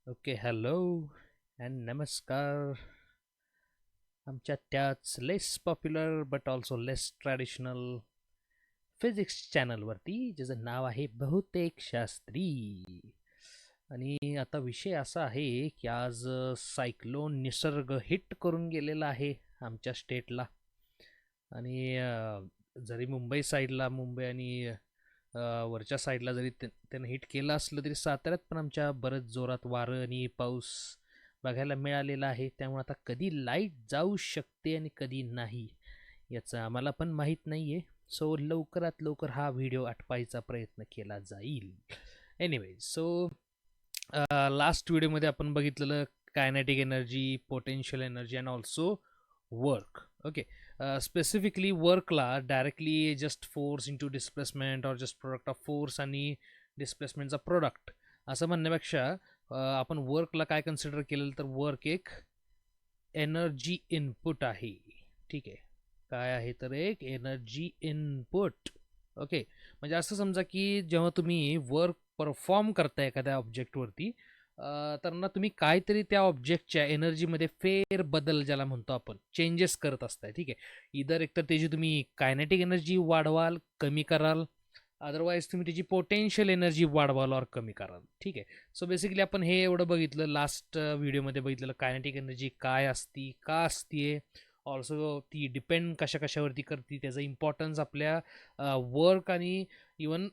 Okay, hello and नमस्कार. आमच्या त्याच less popular but also less traditional physics चॅनलवरती ज्याचं नाव आहे बहुतेक शास्त्री. आणि आता विषय असा आहे की आज सायक्लोन निसर्ग हिट करून गेलेला आहे आमच्या स्टेटला. आणि जरी मुंबई साईडला मुंबई आणि वरच्या साईडला जरी त्यानं हिट केलं असलं तरी साताऱ्यात पण आमच्या बरंच जोरात वारं आणि पाऊस बघायला मिळालेला आहे. त्यामुळे आता कधी लाईट जाऊ शकते आणि कधी नाही याचं आम्हाला पण माहीत नाही आहे. सो लवकरात लवकर हा व्हिडिओ आटपायचा प्रयत्न केला जाईल. एनिवे, सो लास्ट व्हिडिओमध्ये आपण बघितलेलं kinetic energy, potential energy and also work. Okay, specifically Varkala directly just force into displacement और जस्ट प्रोडक्ट ऑफ फोर्स आणि डिस्प्लेसमेंटचा प्रोडक्ट असं म्हणण्यापेक्षा आपण वर्कला काय कन्सिडर केलेलं तर वर्क एक एनर्जी इनपुट आहे. ठीक आहे, काय आहे तर एक एनर्जी इनपुट. ओके, म्हणजे असं समजा की जेव्हा तुम्ही वर्क परफॉर्म करता एखाद्या ऑब्जेक्टवरती तर ना तुम्ही काहीतरी त्या ऑब्जेक्टच्या एनर्जीमध्ये फेर बदल ज्याला म्हणतो आपण चेंजेस करत असताय. ठीक आहे, इधर एकतर त्याची तुम्ही कायनेटिक एनर्जी वाढवाल, कमी कराल, अदरवाईज तुम्ही त्याची पोटेन्शियल एनर्जी वाढवाल और कमी कराल. ठीक आहे, सो बेसिकली आपण हे एवढं बघितलं लास्ट व्हिडिओमध्ये बघितलेलं कायनेटिक एनर्जी काय असती, का असतीये, ऑल्सो ती डिपेंड कशा कशावरती करते, त्याचं इम्पॉर्टन्स आपल्या वर्क आणि इवन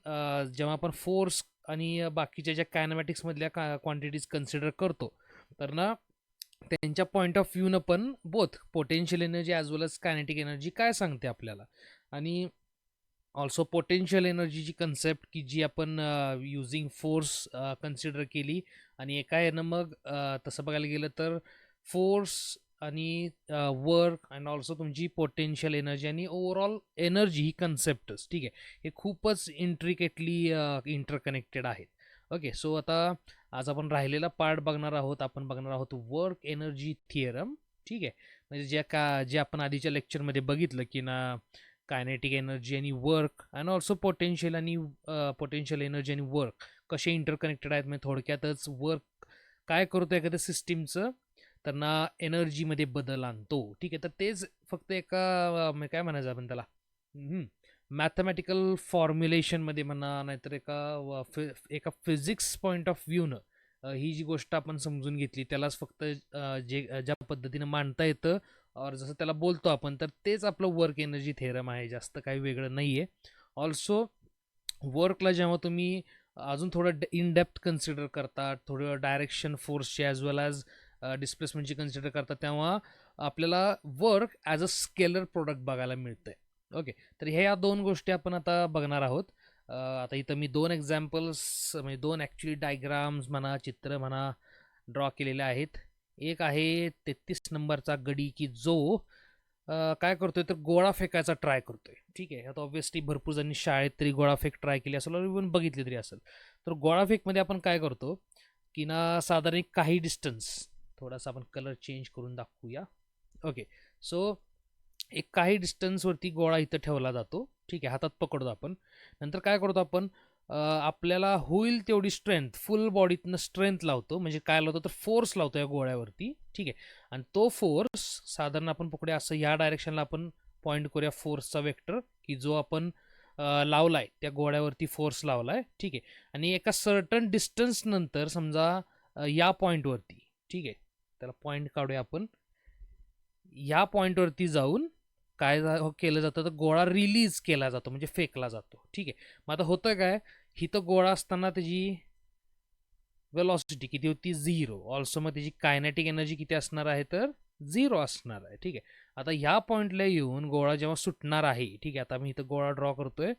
जेव्हा आपण फोर्स आणि बाकीच्या ज्या कायनमॅटिक्समधल्या क्वांटिटीज कन्सिडर करतो तर ना त्यांच्या पॉईंट ऑफ व्ह्यूनं पण बोथ पोटेन्शियल एनर्जी ॲज वेल एज कायनेटिक एनर्जी काय सांगते आपल्याला. आणि ऑल्सो पोटेन्शियल एनर्जीची कन्सेप्ट की जी आपण युझिंग फोर्स कन्सिडर केली आणि एका यानं मग तसं बघायला गेलं तर फोर्स आणि वर्क अँड ऑल्सो तुमची पोटेन्शियल एनर्जी आणि ओव्हरऑल एनर्जी ही कन्सेप्टच. ठीक आहे, हे खूपच इंट्रिकेटली इंटरकनेक्टेड आहेत. ओके, सो आता आज आपण राहिलेला पार्ट बघणार आहोत. आपण बघणार आहोत वर्क एनर्जी थिअरम. ठीक आहे, म्हणजे जे आपण आधीच्या लेक्चरमध्ये बघितलं की ना कायनेटिक एनर्जी आणि work and also potential energy आणि वर्क कसे इंटरकनेक्टेड आहेत. म्हणजे थोडक्यातच वर्क काय करतो एखाद्या सिस्टीमचं तर ना एनर्जीमध्ये बदल आणतो. ठीक आहे, तर तेच फक्त एका काय म्हणायचं आपण त्याला मॅथमॅटिकल फॉर्म्युलेशनमध्ये म्हणा, नाहीतर एका फिजिक्स पॉईंट ऑफ व्ह्यूनं ही जी गोष्ट आपण समजून घेतली त्यालाच फक्त ज्या पद्धतीनं मांडता येतं और जसं त्याला बोलतो आपण तर तेच आपलं वर्क एनर्जी थेरम आहे, जास्त काही वेगळं नाही आहे. ऑल्सो वर्कला जेव्हा तुम्ही अजून थोडं इन डेप्थ कन्सिडर करता, थोडं डायरेक्शन फोर्सची ॲज वेल ॲज डिस्प्लेसमेंटची कन्सिडर करता, तेव्हा आपल्याला work as a scalar product बघायला मिळतंय. ओके, तर ह्या दोन गोष्टी आपण आता बघणार आहोत. आता इथं मी दोन एक्झाम्पल्स म्हणजे दोन ॲक्च्युली डायग्राम्स म्हणा, चित्र म्हणा, ड्रॉ केलेले आहेत. एक आहे 33 नंबरचा गडी की जो काय करतोय तर गोळा फेकायचा ट्राय करतोय. ठीक आहे, आता ऑब्व्हियसली भरपूर जणांनी शाळेत तरी गोळाफेक ट्राय केली असेल और इव्हन बघितली तरी असेल. तर गोळाफेकमध्ये आपण काय करतो की ना साधारण एक काही डिस्टन्स, थोडासा आपण कलर चेंज करून दाखवूया. ओके, सो एक काही डिस्टन्सवरती गोळा इथं ठेवला जातो. ठीक आहे, हातात पकडतो आपण. नंतर काय करतो आपण आपल्याला होईल तेवढी स्ट्रेंथ फुल बॉडीतनं स्ट्रेंथ लावतो. म्हणजे काय लावतो तर फोर्स लावतो या गोळ्यावरती. ठीक आहे, आणि तो फोर्स साधारण आपण पकडूया असं या डायरेक्शनला आपण पॉईंट करूया फोर्सचा वेक्टर की जो आपण लावलाय त्या गोळ्यावरती फोर्स लावलाय. ठीक आहे, आणि एका सर्टन डिस्टन्स नंतर समजा या पॉईंटवरती, ठीक आहे, त्याला पॉईंट काढूया आपण, या पॉईंटवरती जाऊन काय केलं जातं तर गोळा रिलीज केला जातो म्हणजे फेकला जातो. ठीक आहे, मग आता होतं काय, हिथं गोळा असताना त्याची वेलॉसिटी किती होती 0. ऑल्सो मग त्याची कायनेटिक एनर्जी किती असणार आहे तर 0 असणार आहे. ठीक आहे, आता ह्या पॉईंटला येऊन गोळा जेव्हा सुटणार आहे, ठीक आहे, आता मी इथं गोळा ड्रॉ करतोय,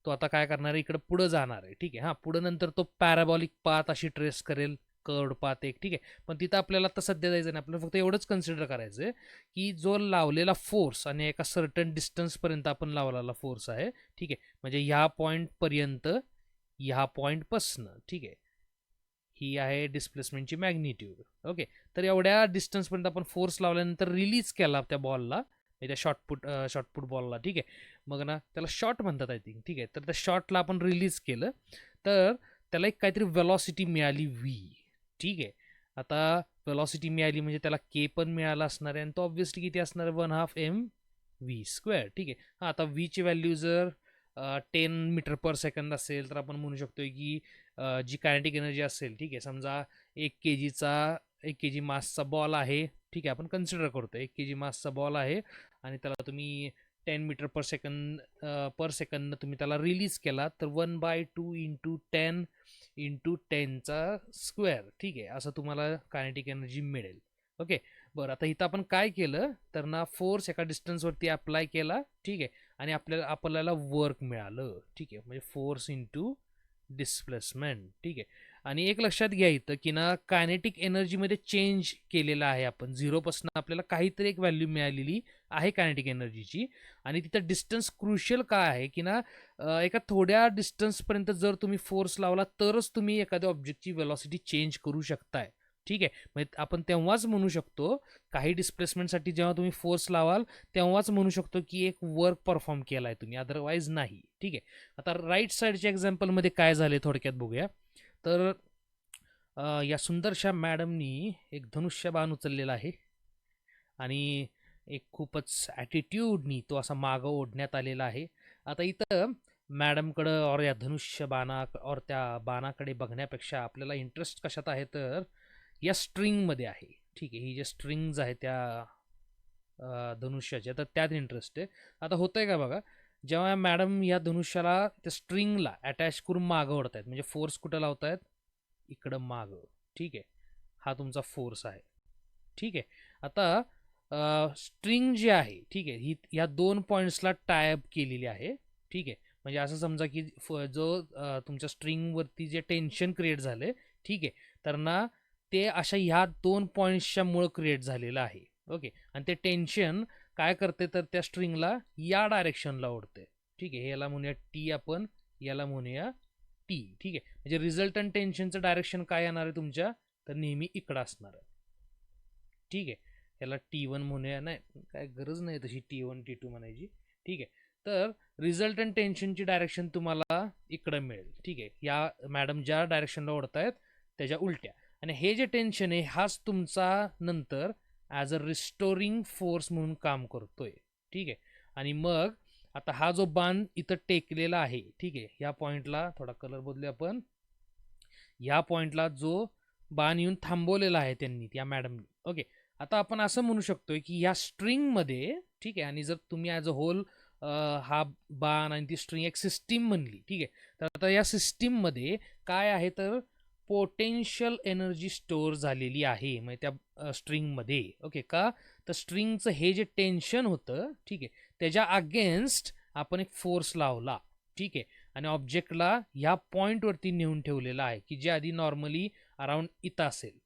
तो आता काय करणार आहे इकडे पुढं जाणार आहे. ठीक आहे, हां, पुढं नंतर तो पॅराबॉलिक पाथ अशी ट्रेस करेल, कर्ड पाथ एक. ठीक आहे, पण तिथं आपल्याला आता सध्या जायचं नाही, आपल्याला फक्त एवढंच कन्सिडर करायचं आहे की जो लावलेला फोर्स आणि एका सर्टन डिस्टन्सपर्यंत आपण लावलेला फोर्स आहे. ठीक आहे, म्हणजे ह्या पॉईंटपर्यंत ह्या पॉईंटपासनं, ठीक आहे, ही आहे डिस्प्लेसमेंटची मॅग्निट्यूड. ओके, तर एवढ्या डिस्टन्सपर्यंत आपण फोर्स लावल्यानंतर रिलीज केला त्या बॉलला, त्या शॉर्टपुट बॉलला. ठीक आहे, मग ना त्याला शॉट म्हणतात आय थिंक. ठीक आहे, तर त्या शॉटला आपण रिलीज केलं तर त्याला एक काहीतरी वेलॉसिटी मिळाली v. ठीक आहे, आता वेलॉसिटी मिळाली म्हणजे त्याला के पण मिळाला असणार आहे आणि तो ऑब्व्हियसली किती असणार आहे 1/2 mv². ठीक आहे. हां, आता वीची व्हॅल्यू जर 10 मीटर पर सेकंद असेल तर आपण म्हणू शकतो की जी कायनेटिक एनर्जी असेल, ठीक आहे, समजा 1 kg मासचा बॉल आहे, ठीक आहे, आपण कन्सिडर करतो 1 kg मासचा बॉल आहे आणि त्याला तुम्ही 10 मीटर पर सेकंद तुम्ही त्याला रिलीज केला तर 1/2 इंटू 10 इंटू 10^², ठीक आहे, असं तुम्हाला कायनेटिक एनर्जी मिळेल. ओके. बरं, आता इथं आपण काय केलं तर ना फोर्स एका डिस्टन्सवरती अप्लाय केला, ठीक आहे, आणि आपल्याला वर्क मिळालं, ठीक आहे, म्हणजे फोर्स इंटू डिस्प्लेसमेंट. ठीक आहे. आणि एक लक्षात घ्या इथं की ना कायनेटिक एनर्जीमध्ये चेंज केलेला आहे आपण, 0 पासून आपल्याला काहीतरी एक व्हॅल्यू मिळालेली आहे कायनेटिक एनर्जीची. आणि तिथं डिस्टन्स क्रुशियल काय आहे की ना एका थोड्या डिस्टन्सपर्यंत जर तुम्ही फोर्स लावला तरच तुम्ही एखाद्या ऑब्जेक्टची वेलॉसिटी चेंज करू शकताय. ठीक आहे. म्हणजे आपण तेव्हाच म्हणू शकतो, काही डिस्प्लेसमेंटसाठी जेव्हा तुम्ही फोर्स लावाल तेव्हाच म्हणू शकतो की एक वर्क परफॉर्म केला आहे तुम्ही, अदरवाईज नाही. ठीक आहे. आता राईट साईडच्या एक्झाम्पलमध्ये काय झाले थोडक्यात बघूया. तर या सुंदरशा मॅडमनी एक धनुष्यबाण उचललेला आहे आणि एक खूपच ॲटिट्यूडनी तो असा मागं ओढण्यात आलेला आहे. आता इथं मॅडमकडं और या और त्या बाणाकडे बघण्यापेक्षा आपल्याला इंटरेस्ट कशात आहे तर या स्ट्रिंगमध्ये आहे. ठीक आहे. ही जे स्ट्रिंग्ज आहे त्या धनुष्याच्या, तर त्यात इंटरेस्ट आहे. आता होतंय का बघा, जेव्हा मॅडम या धनुष्याला त्या स्ट्रिंगला अटॅच करून मागं ओढतायत म्हणजे फोर्स कुठं लावतायत, इकडं मागं. ठीक आहे. हा तुमचा फोर्स आहे. ठीक आहे. आता स्ट्रिंग जी आहे, ठीक आहे, ही या 2 पॉईंट्सला टायअप केलेली आहे. ठीक आहे. म्हणजे असं समजा की जो तुमच्या स्ट्रिंगवरती जे टेन्शन क्रिएट झाले, ठीक आहे, तर ना ते अशा ह्या 2 पॉईंट्सच्या मुळे क्रिएट झालेलं आहे. ओके. आणि ते टेन्शन काय करते तर त्या स्ट्रिंगला या डायरेक्शनला ओढते. ठीक आहे. याला म्हणूया टी, आपण याला म्हणूया टी. ठीक आहे. म्हणजे रिझल्टंट टेन्शनचं डायरेक्शन काय येणार आहे तुमच्या, तर नेहमी इकडं असणार आहे. ठीक आहे. याला T1 म्हणूया, नाही काय गरज नाही तशी T1 T2 म्हणायची. ठीक आहे. तर रिझल्टंट टेन्शनची डायरेक्शन तुम्हाला इकडं मिळेल. ठीक आहे. या मॅडम ज्या डायरेक्शनला ओढतायत त्याच्या उलट्या. आणि हे जे टेन्शन आहे हाच तुमचा नंतर ॲज अ रिस्टोरिंग फोर्स म्हणून काम करतोय. ठीक आहे. आणि मग आता हा जो बाण इथं टेकलेला आहे, ठीक आहे, ह्या पॉईंटला थोडा कलर बदलूया आपण, ह्या पॉईंटला जो बाण येऊन थांबवलेला आहे त्यांनी, त्या मॅडमनी. ओके. आता आपण असं म्हणू शकतोय की या स्ट्रिंगमध्ये, ठीक आहे, आणि जर तुम्ही ॲज अ होल हा बाण आणि ती स्ट्रिंग एक सिस्टीम म्हणली, ठीक आहे, तर आता या सिस्टीममध्ये काय आहे तर पोटेन्शियल एनर्जी स्टोअर झालेली आहे म्हणजे त्या स्ट्रिंगमध्ये. ओके. का तर स्ट्रिंगचं हे जे टेन्शन होतं, ठीक आहे, त्याच्या अगेन्स्ट आपण एक फोर्स लावला. ठीक आहे. आणि ऑब्जेक्टला ह्या पॉईंटवरती नेऊन ठेवलेला आहे की जे आधी नॉर्मली अराउंड इथं असेल.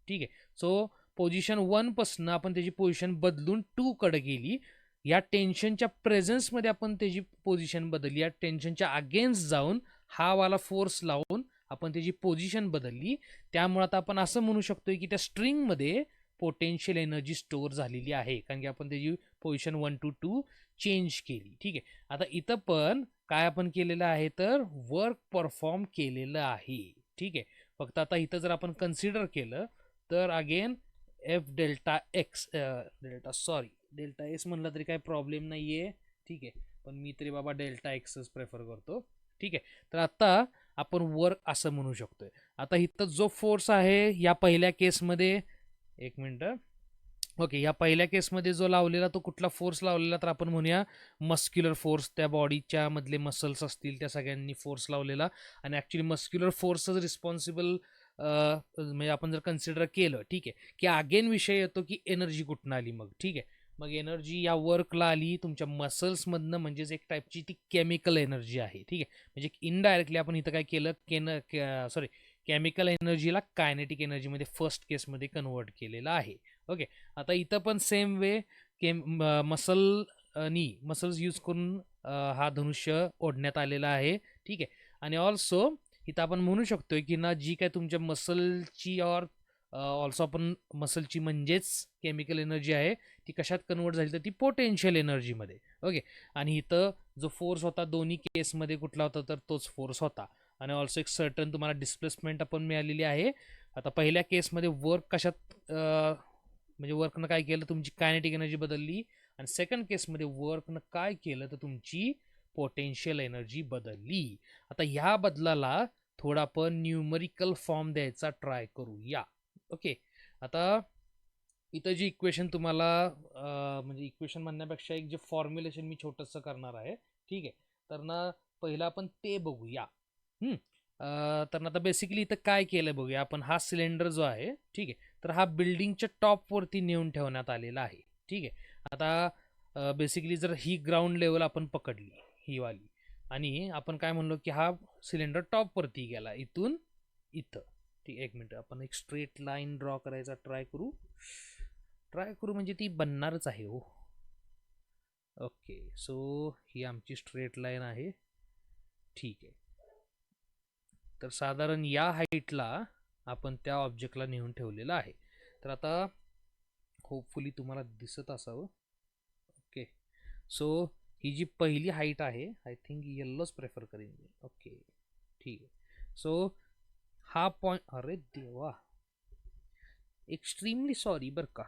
ठीक आहे. सो पोझिशन 1 पासून आपण त्याची पोझिशन बदलून 2 कडे गेली. या टेन्शनच्या प्रेझेन्समध्ये आपण त्याची पोझिशन बदलली. या टेन्शनच्या अगेन्स्ट जाऊन हा वाला फोर्स लावून आपण त्याची पोझिशन बदलली. त्यामुळे आता आपण असं म्हणू शकतोय की त्या स्ट्रिंगमध्ये पोटेन्शियल एनर्जी स्टोअर झालेली आहे कारण की आपण त्याची पोझिशन 1 to 2 चेंज केली. ठीक आहे. आता इथं पण काय आपण केलेलं आहे तर वर्क परफॉर्म केलेलं आहे. ठीक आहे. फक्त आता इथं जर आपण कन्सिडर केलं तर again F delta x delta S म्हणलं तरी काही प्रॉब्लेम नाही आहे. ठीक आहे. पण मी तरी बाबा डेल्टा एक्सच प्रेफर करतो. ठीक आहे. तर आता आपण वर्क असं म्हणू शकतोय. आता इथं जो फोर्स आहे या पहिल्या केसमध्ये, एक मिनटं, ओके, या पहिल्या केसमध्ये जो लावलेला तो कुठला फोर्स लावलेला तर आपण म्हणूया मस्क्युलर फोर्स, त्या बॉडीच्या मधले मसल्स असतील त्या सगळ्यांनी फोर्स लावलेला. आणि ॲक्च्युली मस्क्युलर फोर्सच रिस्पॉन्सिबल म्हणजे आपण जर कन्सिडर केलं, ठीक आहे, की अगेन विषय येतो की एनर्जी कुठून आली मग. ठीक आहे. मग एनर्जी या वर्कला आली तुमच्या मसल्समधनं, म्हणजेच एक टाईपची ती केमिकल एनर्जी आहे. ठीक आहे. म्हणजे इनडायरेक्टली आपण इथं काय केलं, केमिकल एनर्जीला कायनेटिक एनर्जीमध्ये फर्स्ट केसमध्ये कन्वर्ट केलेलं आहे. ओके. आता इथं पण सेम वे मसल्स यूज करून हा धनुष्य ओढण्यात आलेला आहे. ठीक आहे. आणि ऑल्सो इथं आपण म्हणू शकतोय की ना जी काय तुमच्या मसलची ऑल्सो आपण मसलची म्हणजेच केमिकल एनर्जी आहे ती कशात कन्वर्ट झाली तर ती पोटेन्शियल एनर्जीमध्ये. ओके. आणि इथं जो फोर्स होता दोन्ही केसमध्ये कुठला होता तर तोच फोर्स होता. आणि ऑल्सो एक सर्टन तुम्हाला डिस्प्लेसमेंट आपण मिळालेली आहे आता पहिल्या केसमध्ये वर्क कशात म्हणजे वर्कनं काय केलं, तुमची कायनेटिक एनर्जी बदलली, आणि सेकंड केसमध्ये वर्कनं काय केलं तर तुमची पोटेन्शियल एनर्जी बदलली. आता ह्या बदलाला थोडा आपण न्यूमरिकल फॉर्म द्यायचा ट्राय करूया. ओके, आता इथं जी इक्वेशन तुम्हाला म्हणजे इक्वेशन म्हणण्यापेक्षा एक जे फॉर्म्युलेशन मी छोटंसं करणार आहे, ठीक आहे. तर ना पहिलं आपण ते बघूया. तर आता बेसिकली इथं काय केलं बघूया आपण. हा सिलेंडर जो आहे, ठीक आहे, तर हा बिल्डिंगच्या टॉपवरती नेऊन ठेवण्यात आलेला आहे, ठीक आहे. आता बेसिकली जर ही ग्राउंड लेवल आपण पकडली, ही वाली, आणि आपण काय म्हणलो की हा सिलेंडर टॉपवरती गेला इथून इथं, ठीक. एक मिनिट, आपण एक स्ट्रेट लाईन ड्रॉ करायचा ट्राय करू म्हणजे ती बनणारच आहे हो. ओके, सो ही आमची स्ट्रेट लाईन आहे, ठीक आहे. तर साधारण या हाईटला आपण त्या ऑब्जेक्टला नेऊन ठेवलेलं आहे. तर आता होपफुली तुम्हाला दिसत असावं. ओके, सो ही जी पहिली हाईट आहे, आय थिंक येल्लोच प्रेफर करेन मी. ओके, ठीक आहे. सो हा पॉइंट, अरे देवा, एक्स्ट्रीमली सॉरी बरं का.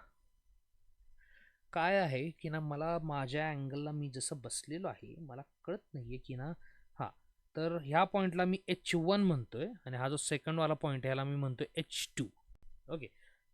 काय आहे की ना, मला माझ्या अँगलला मी जसं बसलेलो आहे मला कळत नाहीये की ना. हां, तर ह्या पॉईंटला मी H1 म्हणतोय, आणि हा जो सेकंडवाला पॉईंट आहे ह्याला मी म्हणतोय H2. ओके,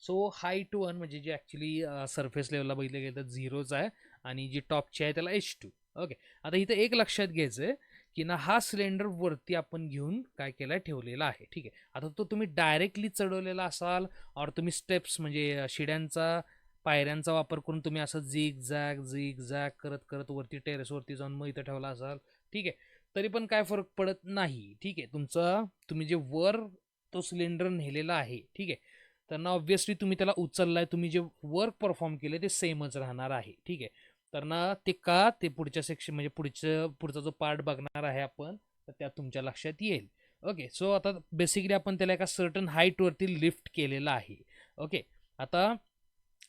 सो हाईट 1 म्हणजे जे ॲक्च्युली सरफेस लेवलला बघितलं गेलं तर 0च आहे, आणि जी टॉपची आहे त्याला H2. ओके, आता इथं एक लक्षात घ्यायचं आहे की ना, हा सिलेंडर वरती आपण घेऊन काय केलाय, ठेवलेला आहे, ठीक आहे. आता तो तुम्ही डायरेक्टली चढवलेला असाल, और तुम्ही स्टेप्स म्हणजे शिड्यांचा, पायऱ्यांचा वापर करून तुम्ही असं झिग झॅग करत करत वरती टेरेसवरती जाऊन मग इथं ठेवला असाल, ठीक आहे, तरी पण काय फरक पडत नाही, ठीक आहे. तुम्ही जे वर तो सिलेंडर नेलेला आहे, ठीक आहे, तर ना ऑब्व्हियसली तुम्ही त्याला उचललाय, तुम्ही जे वर्क परफॉर्म केले ते सेमच राहणार आहे, ठीक आहे. तर ना ते का, ते पुढच्या सेक्शन म्हणजे पुढचा जो पार्ट बघणार आहे आपण, तर त्यात तुमच्या लक्षात येईल. ओके, सो आता बेसिकली आपण त्याला एका सर्टन हाईटवरती लिफ्ट केलेला आहे. ओके, आता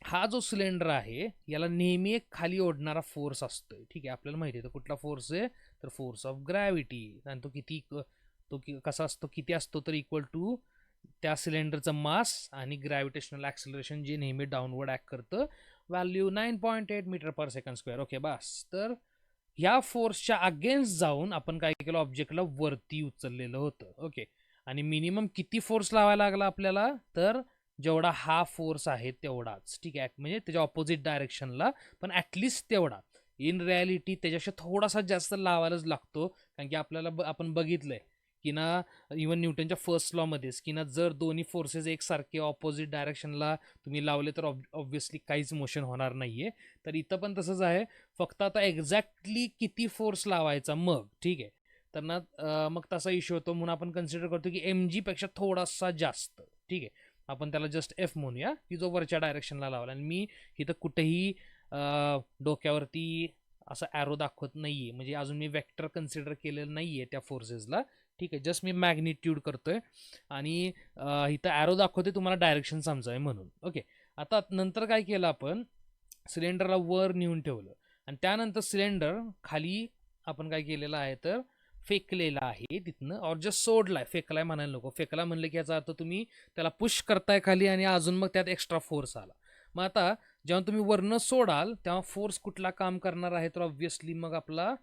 हा जो सिलेंडर आहे याला नेहमी एक खाली ओढणारा फोर्स असतोय, ठीक आहे. आपल्याला माहिती आहे तो कुठला फोर्स आहे, तर फोर्स ऑफ ग्रॅव्हिटी. आणि तो कसा असतो, किती असतो, तर इक्वल टू त्या सिलेंडरचं मास आणि ग्रॅव्हिटेशनल ॲक्सिलरेशन जे नेहमी डाऊनवर्ड ॲक्ट करतं, व्हॅल्यू 9.8 मीटर पर सेकंड स्क्वेअर. ओके, बस. तर ह्या फोर्सच्या अगेन्स्ट जाऊन आपण काय केलं, ऑब्जेक्टला वरती उचललेलं होतं. ओके, आणि मिनिमम किती फोर्स लावायला लागला आपल्याला, तर जेवढा हा फोर्स आहे तेवढाच, ठीक आहे, म्हणजे त्याच्या ऑपोजिट डायरेक्शनला, पण ॲटलिस्ट तेवढा. इन रिॲलिटी त्याच्याशी थोडासा जास्त लावायलाच लागतो, कारण की आपल्याला आपण बघितलंय की ना, इवन न्यूटनच्या फर्स्ट लॉमध्येच की ना, जर दोन्ही फोर्सेस एकसारखे ऑपोजिट डायरेक्शनला तुम्ही लावले तर ऑब्व्हियसली काहीच मोशन होणार नाहीये. तर इथं पण तसंच आहे, फक्त आता एक्झॅक्टली किती फोर्स लावायचा मग, ठीक आहे. तर ना मग तसा इश्यू होतो, म्हणून आपण कन्सिडर करतो की mg पेक्षा थोडासा जास्त, ठीक आहे. आपण त्याला जस्ट एफ म्हणूया, की जो वरच्या डायरेक्शनला लावला. आणि मी इथं कुठेही डोक्यावरती असं ॲरो दाखवत नाहीये, म्हणजे अजून मी वेक्टर कन्सिडर केलेलं नाहीये त्या फोर्सेसला, ठीक आहे. जस्ट मी मॅग्निट्यूड करतोय, आणि इथं ॲरो दाखवते तुम्हाला डायरेक्शन समजावे म्हणून. ओके, आता नंतर काय केलं, आपण सिलेंडरला वर नेऊन ठेवलं, आणि त्यानंतर सिलेंडर खाली आपण काय केलेलं आहे, तर फेकलेला आहे तिथनं, और जस्ट सोडलाय. फेकलाय म्हणायला नको, फेकला म्हणलं की याचा अर्थ तुम्ही त्याला पुश करताय खाली, आणि अजून मग त्यात एक्स्ट्रा फोर्स आला. मग आता जेव्हा तुम्ही वरनं सोडाल तेव्हा फोर्स कुठला काम करणार आहे, तर ऑब्व्हियसली मग आपला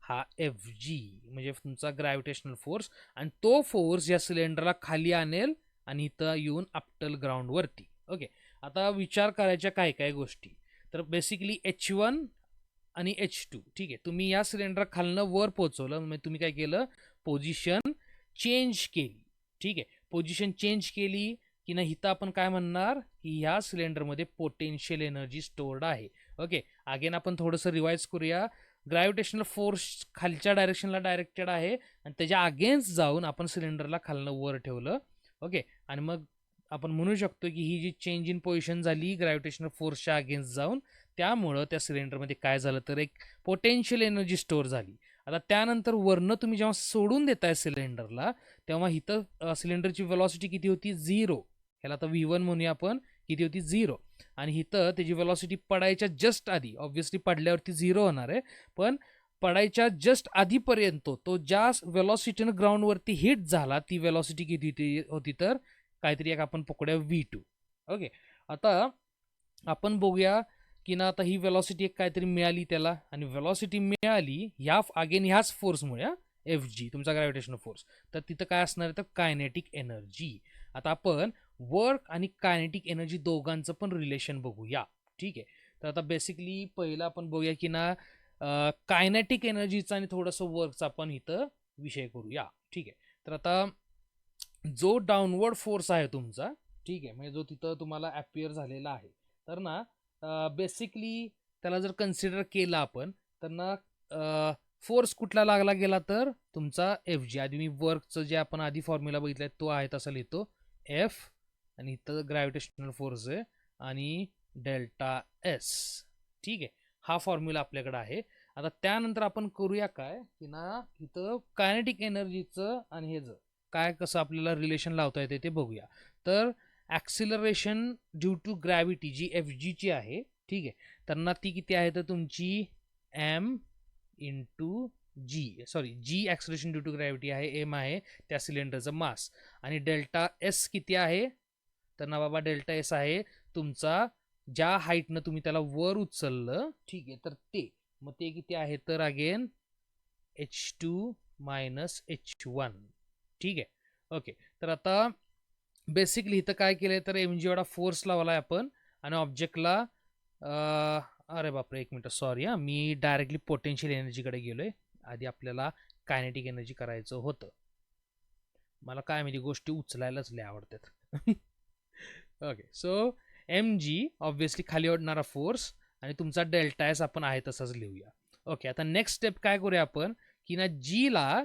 हा एफ जी म्हणजे तुमचा ग्रॅव्हिटेशनल फोर्स, आणि तो फोर्स या सिलेंडरला खाली आणेल आणि इथं येऊन आपटल ग्राउंडवरती. ओके, आता विचार करायच्या काय काय गोष्टी, तर बेसिकली H1 आणि H2, ठीक आहे. तुम्ही या सिलेंडर खालनं वर पोहोचवलं, म्हणजे तुम्ही काय केलं, पोझिशन चेंज केली, ठीक आहे. पोझिशन चेंज केली की नाही, इथं आपण काय म्हणणार, की ह्या सिलेंडरमध्ये पोटेन्शियल एनर्जी स्टोर्ड आहे. ओके, अगेन आपण थोडंसं रिवाइज करूया. ग्रॅव्हिटेशनल फोर्स खालच्या डायरेक्शनला डायरेक्टेड आहे, आणि त्याच्या अगेन्स्ट जाऊन आपण सिलेंडरला खालनं वर ठेवलं. ओके, आणि मग आपण म्हणू शकतो की ही जी चेंज इन पोझिशन झाली ग्रॅव्हिटेशनल फोर्सच्या अगेन्स्ट जाऊन, त्यामुळं त्या सिलेंडरमध्ये काय झालं, तर एक पोटेन्शियल एनर्जी स्टोअर झाली. आता त्यानंतर वरनं तुम्ही जेव्हा सोडून देताय सिलेंडरला, तेव्हा इथं सिलेंडरची व्हेलॉसिटी किती होती, 0. ह्याला आता V1 म्हणूया आपण, किती होती, 0. आणि इथं त्याची व्हेलॉसिटी पडायच्या जस्ट आधी, ऑब्व्हियसली पडल्यावरती 0 होणार आहे, पण पडायच्या जस्ट आधीपर्यंत तो ज्या व्हेलॉसिटीनं ग्राउंडवरती हिट झाला, ती व्हेलॉसिटी किती होती, तर काहीतरी एक आपण पकडूया V2. ओके, आता आपण बघूया की ना आता ही वेलॉसिटी एक काहीतरी मिळाली त्याला, आणि वेलॉसिटी मिळाली ह्या अगेन ह्याच फोर्समुळे, एफ जी तुमचा ग्रॅव्हिटेशनल फोर्स. तर तिथं काय असणार आहे तर कायनेटिक एनर्जी. आता आपण वर्क आणि कायनेटिक एनर्जी दोघांचं पण रिलेशन बघूया. ठीक आहे, तर आता बेसिकली पहिलं आपण बघूया की ना कायनेटिक एनर्जीचा आणि थोडंसं वर्कचा आपण इथं विषय करूया. ठीक आहे, तर आता जो डाऊनवर्ड फोर्स आहे तुमचा, ठीक आहे, म्हणजे जो तिथं तुम्हाला अपियर झालेला आहे, तर ना बेसिकली त्याला जर कन्सिडर केलं आपण, तर ना फोर्स कुठला लागला गेला तर तुमचा एफ जी. आधी मी वर्कचं जे आपण आधी फॉर्म्युला बघितलाय तो आहे तसा लिहितो, एफ, आणि इथं ग्रॅव्हिटेशनल फोर्स आहे आणि डेल्टा एस. ठीक आहे, हा फॉर्म्युला आपल्याकडे आहे. आता त्यानंतर आपण करूया काय की ना इथं कायनेटिक एनर्जीचं आणि हेच काय कसं आपल्याला रिलेशन लावता येते ते बघूया. तर acceleration due to gravity g F जीची आहे, ठीक आहे, त्यांना ती किती आहे तर तुमची m into g, sorry g acceleration due to gravity आहे, एम आहे त्या सिलेंडरचं मास, आणि डेल्टा एस किती आहे तर ना बाबा डेल्टा एस आहे तुमचा ज्या हाईटनं तुम्ही त्याला वर उचललं, ठीक आहे, तर ते मग ते किती आहे तर अगेन H2 मायनस H1. ठीक आहे, ओके. तर आता बेसिकली इथं काय केलंय तर एम जी एवढा फोर्स लावलाय आपण, आणि ऑब्जेक्टला अरे बापरे एक मिनिट, सॉरी हा, मी डायरेक्टली पोटेन्शियल एनर्जीकडे गेलोय. आधी आपल्याला कायनेटिक एनर्जी करायचं होतं. मला काय माहिती गोष्टी उचलायलाच लय आवडतात. Okay, so m g obviously खाली ओढणारा फोर्स, आणि तुमचा डेल्टा एस आपण आहे तसाच लिहूया. ओके, आता नेक्स्ट स्टेप काय करूया आपण की ना जीला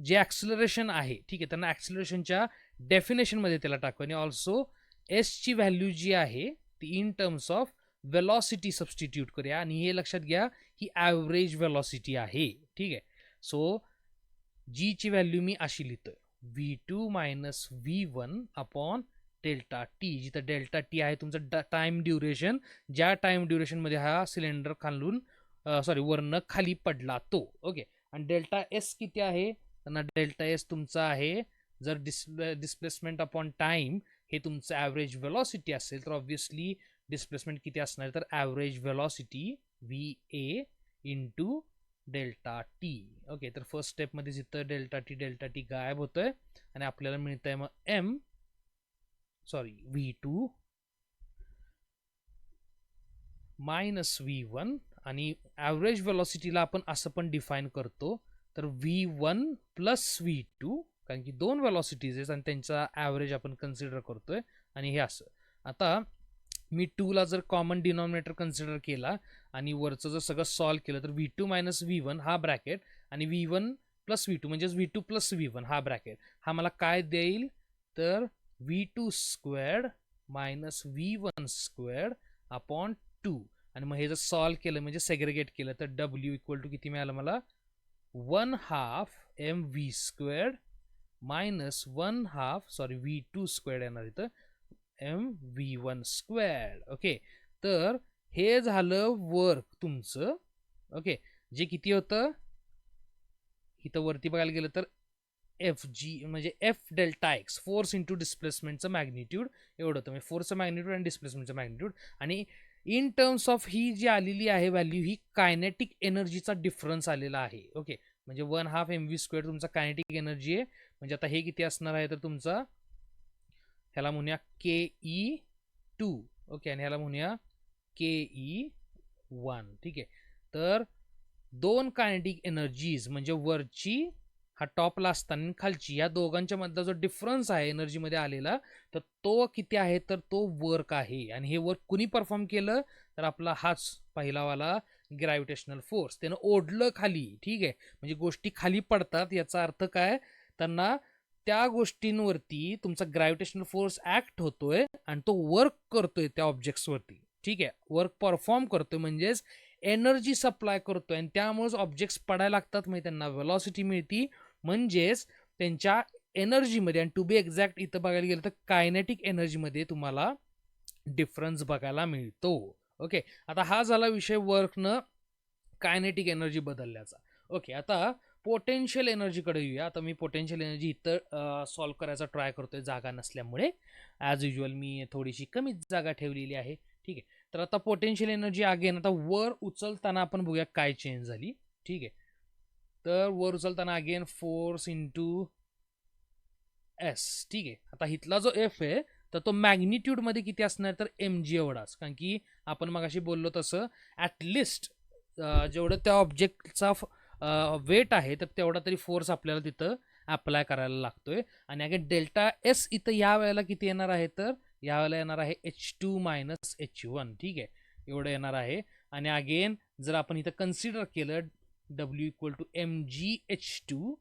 जे ॲक्सिलरेशन आहे, ठीक आहे, त्यांना ॲक्सिलरेशनच्या डेफिनेशनमध्ये त्याला टाकू, आणि ऑल्सो एसची व्हॅल्यू जी आहे ती in terms of velocity substitute करूया, आणि हे लक्षात घ्या ही ॲव्हरेज वेलॉसिटी आहे. ठीक आहे, सो जीची व्हॅल्यू मी अशी लिहितोय, V2 minus V1 upon delta T, जिथं डेल्टा टी आहे तुमचं टाइम ड्युरेशन, ज्या टाइम ड्युरेशनमध्ये हा सिलेंडर खालून वरनं खाली पडला तो. ओके, आणि डेल्टा एस किती आहे तर डेल्टा एस तुमचा आहे, जर डिस्प्लेसमेंट अपॉन टाइम हे तुमचं ॲव्हरेज वेलॉसिटी असेल तर ऑब्व्हियसली डिस्प्लेसमेंट किती असणार तर average velocity V A into delta T. Okay, तर फर्स्ट स्टेपमध्ये जिथं डेल्टा टी गायब होतोय, आणि आपल्याला मिळत आहे मग V2 मायनस V1, आणि ॲव्हरेज वेलॉसिटीला आपण असं पण डिफाईन करतो तर V1 प्लस V2, कारण की दोन वेलॉसिटीज आहेत आणि त्यांचा ॲव्हरेज आपण कन्सिडर करतोय, आणि हे असं. आता मी 2ला जर कॉमन डिनॉमिनेटर कन्सिडर केला आणि वरचं जर सगळं सॉल्व केलं तर V2 मायनस V1 हा ब्रॅकेट, आणि V1 प्लस V2 म्हणजेच V2 प्लस V1 हा ब्रॅकेट, हा मला काय देईल तर V2 squared minus V1 squared upon 2, आणि मग हे जर सॉल्व केलं म्हणजे सेग्रिगेट केलं तर W इक्वल टू किती मिळालं मला 1/2 MV squared minus 1/2 V2 squared येणार इथं MV1 स्क्वेअर्ड. ओके, तर हे झालं वर्क तुमचं. ओके, जे किती होतं इथं वरती बघायला गेलं तर एफ जी म्हणजे F delta X, force into डिस्प्लेसमेंटचं मॅग्निट्यूड एवढं होतं, म्हणजे फोर्सचं मॅग्निट्यूड आणि डिस्प्लेसमेंटचं मॅग्निट्यूड, आणि इन टर्म्स ऑफ ही जी आलेली आहे व्हॅल्यू ही कायनेटिक एनर्जीचा डिफरन्स आलेला आहे. ओके, म्हणजे 1/2 MV स्क्वेअर तुमचा कायनेटिक एनर्जी आहे, म्हणजे आता हे किती असणार आहे तर तुमचा ह्याला म्हणूया KE2. ओके, आणि ह्याला म्हणूया KE1. ठीक आहे, तर दोन कायनेटिक एनर्जीज म्हणजे वरची हा टॉपला असताना खालची या दोघांच्या मधला जो डिफरन्स आहे एनर्जीमध्ये आलेला तर तो किती आहे तर तो वर्क आहे, आणि हे वर्क कुणी परफॉर्म केलं तर आपला हाच पहिलावाला ग्रॅव्हिटेशनल फोर्स, त्यानं ओढलं खाली. ठीक आहे, म्हणजे गोष्टी खाली पडतात याचा अर्थ काय त्यांना त्या गोष्टींवरती तुमचा ग्रॅव्हिटेशनल फोर्स ऍक्ट होतोय आणि तो वर्क करतोय त्या ऑब्जेक्ट्सवरती. ठीक आहे, वर्क परफॉर्म करतोय म्हणजेच एनर्जी सप्लाय करतोय, आणि त्यामुळेच ऑब्जेक्ट्स पडायला लागतात, म्हणजे त्यांना वेलॉसिटी मिळती, म्हणजेच त्यांच्या एनर्जीमध्ये, आणि टू बी एक्झॅक्ट इथं बघायला गेलं तर कायनेटिक एनर्जीमध्ये तुम्हाला डिफरन्स बघायला मिळतो. ओके, आता हा झाला विषय वर्कनं कायनेटिक एनर्जी बदलल्याचा. ओके, आता पोटेन्शियल एनर्जीकडे येऊया. आता मी पोटेन्शियल एनर्जी इथं सॉल्व्ह करायचा ट्राय करतोय जागा नसल्यामुळे. ॲज युजल मी थोडीशी कमीच जागा ठेवलेली आहे. ठीक आहे. तर आता पोटेन्शियल एनर्जी अगेन आता वर उचलताना आपण बघूया काय चेंज झाली. ठीक आहे. तर वर उचलताना अगेन फोर्स इंटू एस. ठीक आहे. आता इथला जो एफ आहे तर तो मॅग्निट्यूडमध्ये किती असणार तर एम जी एवढाच. कारण की आपण मगाशी बोललो तसं ॲटलिस्ट जेवढं त्या ऑब्जेक्टचा वेट आहे तर तेवढा तरी फोर्स आपल्याला तिथं अप्लाय करायला लागतोय. आणि अगेन डेल्टा एस इथं या वेळेला किती येणार आहे तर या वेळेला येणार आहे H2 मायनस H1. ठीक आहे. एवढं येणार आहे. आणि अगेन जर आपण इथं कन्सिडर केलं W equal to MgH2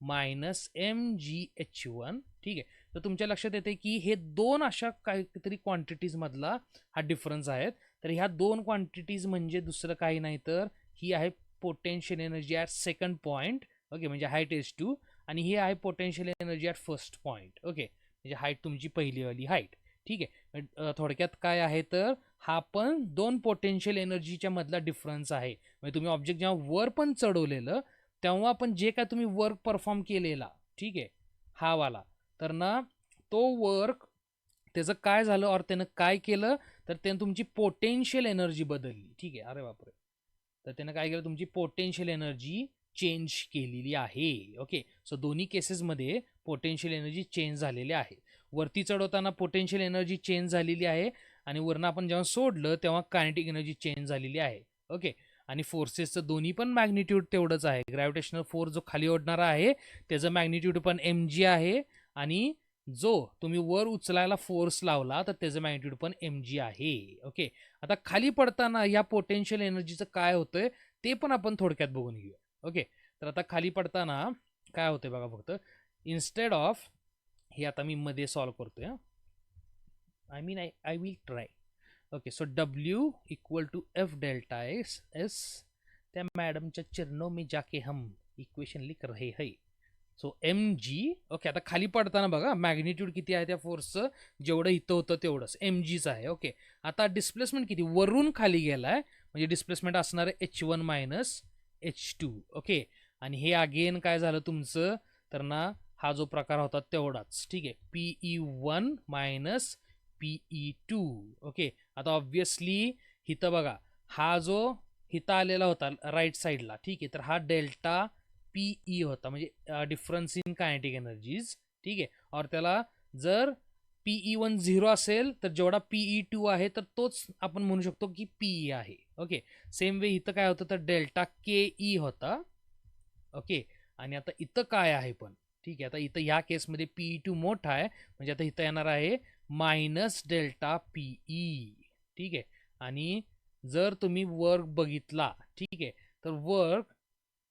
minus MgH1. ठीक आहे. तर तुमच्या लक्षात येते की हे दोन अशा काहीतरी क्वांटिटीज मधला हा डिफरन्स आहेत. तर ह्या दोन क्वांटिटीज म्हणजे दुसरं काही नाही तर ही आहे potential energy at second point. Okay. म्हणजे हाईट H2 आणि ही आहे potential energy at first point. Okay. म्हणजे हाईट तुमची पहिलीवाली हाईट. ठीक आहे. थोडक्यात काय आहे तर हा पण दोन पोटेन्शियल एनर्जीच्या मधला डिफरन्स आहे. म्हणजे तुम्ही ऑब्जेक्ट जेव्हा वर पण चढवलेलं तेव्हा पण जे काय तुम्ही वर्क परफॉर्म केलेला, ठीक आहे, हा वाला, तर ना तो वर्क त्याचं काय झालं और त्यानं काय केलं तर त्यानं तुमची पोटेन्शियल एनर्जी बदलली. ठीक आहे. अरे बापरे. तर त्यानं काय केलं तुमची पोटेन्शियल एनर्जी चेंज केलेली आहे. ओके. सो दोन्ही केसेसमध्ये पोटेन्शियल एनर्जी चेंज झालेली आहे. वरती चढवताना पोटेन्शियल एनर्जी चेंज झालेली आहे आणि वरनं आपण जेव्हा सोडलं तेव्हा कायनेटिक एनर्जी चेंज झालेली आहे. ओके. आणि फोर्सेसचं दोन्ही पण मॅग्निट्यूड तेवढंच आहे. ग्रॅव्हिटेशनल फोर्स जो खाली ओढणारा आहे त्याचं मॅग्निट्यूड पण mg आहे आणि जो तुम्ही वर उचलायला फोर्स लावला तर त्याचं मॅग्निट्यूड पण mg आहे. ओके. आता खाली पडताना या पोटेन्शियल एनर्जीचं काय होतंय ते पण आपण थोडक्यात बघून घेऊया. ओके. तर आता खाली पडताना काय होतंय बघा फक्त इन्स्टेड ऑफ हे आता मी मध्ये सॉल्व्ह करतोय. I mean I will try. Okay. So W equal to F delta S त्या मॅडमच्या चरणों में जाके हम इक्वेशन लिख रहे है. So mg. ओके. आता खाली पडताना बघा मॅग्निट्यूड किती आहे त्या फोर्सचं जेवढं इथं होतं तेवढंच mgच आहे. ओके. आता डिस्प्लेसमेंट किती वरून खाली गेलाय म्हणजे डिस्प्लेसमेंट असणार आहे H1 मायनस H2. ओके. आणि हे अगेन काय झालं तुमचं तर ना हा जो प्रकार होता तेवढाच. ठीक आहे. PE1 minus PE2. ओके. आता ऑब्विसली इथं बघा हा जो इथं आलेला होता राईट साईडला, ठीक आहे, तर हा डेल्टा PE होता म्हणजे डिफरन्स इन कायनेटिक एनर्जीज. ठीक आहे. और त्याला जर PE1 0 असेल तर जेवढा PE2 आहे तर तोच आपण म्हणू शकतो की PE आहे. ओके. सेम वे इथं काय होतं तर डेल्टा KE होता. ओके. आणि आता इथं काय आहे पण, ठीक आहे, आता इथं ह्या केसमध्ये PE2 मोठा आहे म्हणजे आता इथं येणार आहे मायनस डेल्टा PE. ठीक आहे. आणि जर तुम्ही वर्क बघितला, ठीक आहे, तर वर्क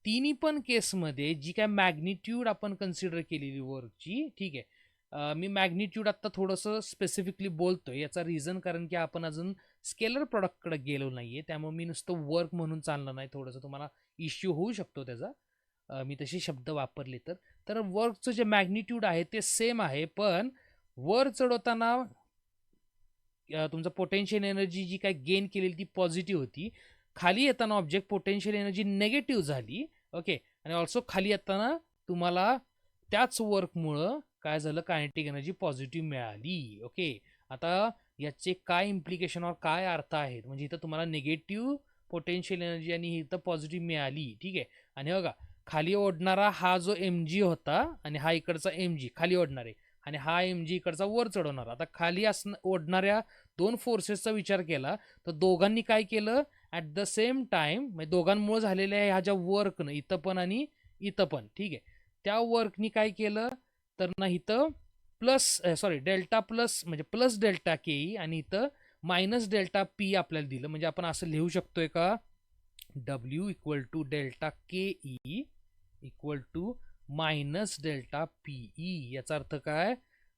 तिन्ही पण केसमध्ये जी काय मॅग्निट्यूड आपण कन्सिडर केलेली वर्कची, ठीक आहे, मी मॅग्निट्यूड आत्ता थोडंसं स्पेसिफिकली बोलतोय याचा रिझन कारण की आपण अजून स्केलर प्रॉडक्टकडे गेलो नाहीये त्यामुळे मी नुसतं वर्क म्हणून चालणार नाही. थोडंसं तुम्हाला इश्यू होऊ शकतो त्याचा मी तसे शब्द वापरले तर वर्कचं जे मॅग्निट्यूड आहे ते सेम आहे पण वर चढवताना तुमचं पोटेन्शियल एनर्जी जी काय गेन केलेली ती पॉझिटिव्ह होती. खाली येताना ऑब्जेक्ट पोटेन्शियल एनर्जी नेगेटिव्ह झाली. ओके. आणि ऑल्सो खाली येताना तुम्हाला त्याच वर्कमुळं काय झालं कायनेटिक एनर्जी पॉझिटिव्ह मिळाली. ओके. आता याचे काय इम्प्लिकेशन और काय अर्थ आहेत म्हणजे इथं तुम्हाला निगेटिव्ह पोटेन्शियल एनर्जी आणि इथं पॉझिटिव्ह मिळाली. ठीक आहे. आणि बघा खाली ओढणारा हा जो mg होता आणि हा इकडचा mg खाली ओढणारे आणि हा mg इकडचा वर चढवणारा. आता खाली ओढणाऱ्या दोन फोर्सेसचा विचार केला तर दोघांनी काय केलं ॲट द सेम टाइम म्हणजे दोघांमुळे झालेल्या ह्या ज्या वर्कनं इथं पण आणि इथं पण, ठीक आहे, त्या वर्कनी काय केलं तर ना इथं प्लस डेल्टा प्लस म्हणजे प्लस डेल्टा के आणि इथं मायनस डेल्टा पी आपल्याला दिलं. म्हणजे आपण असं लिहू शकतोय का W equal to delta K E equal to minus delta PE. याचा अर्थ काय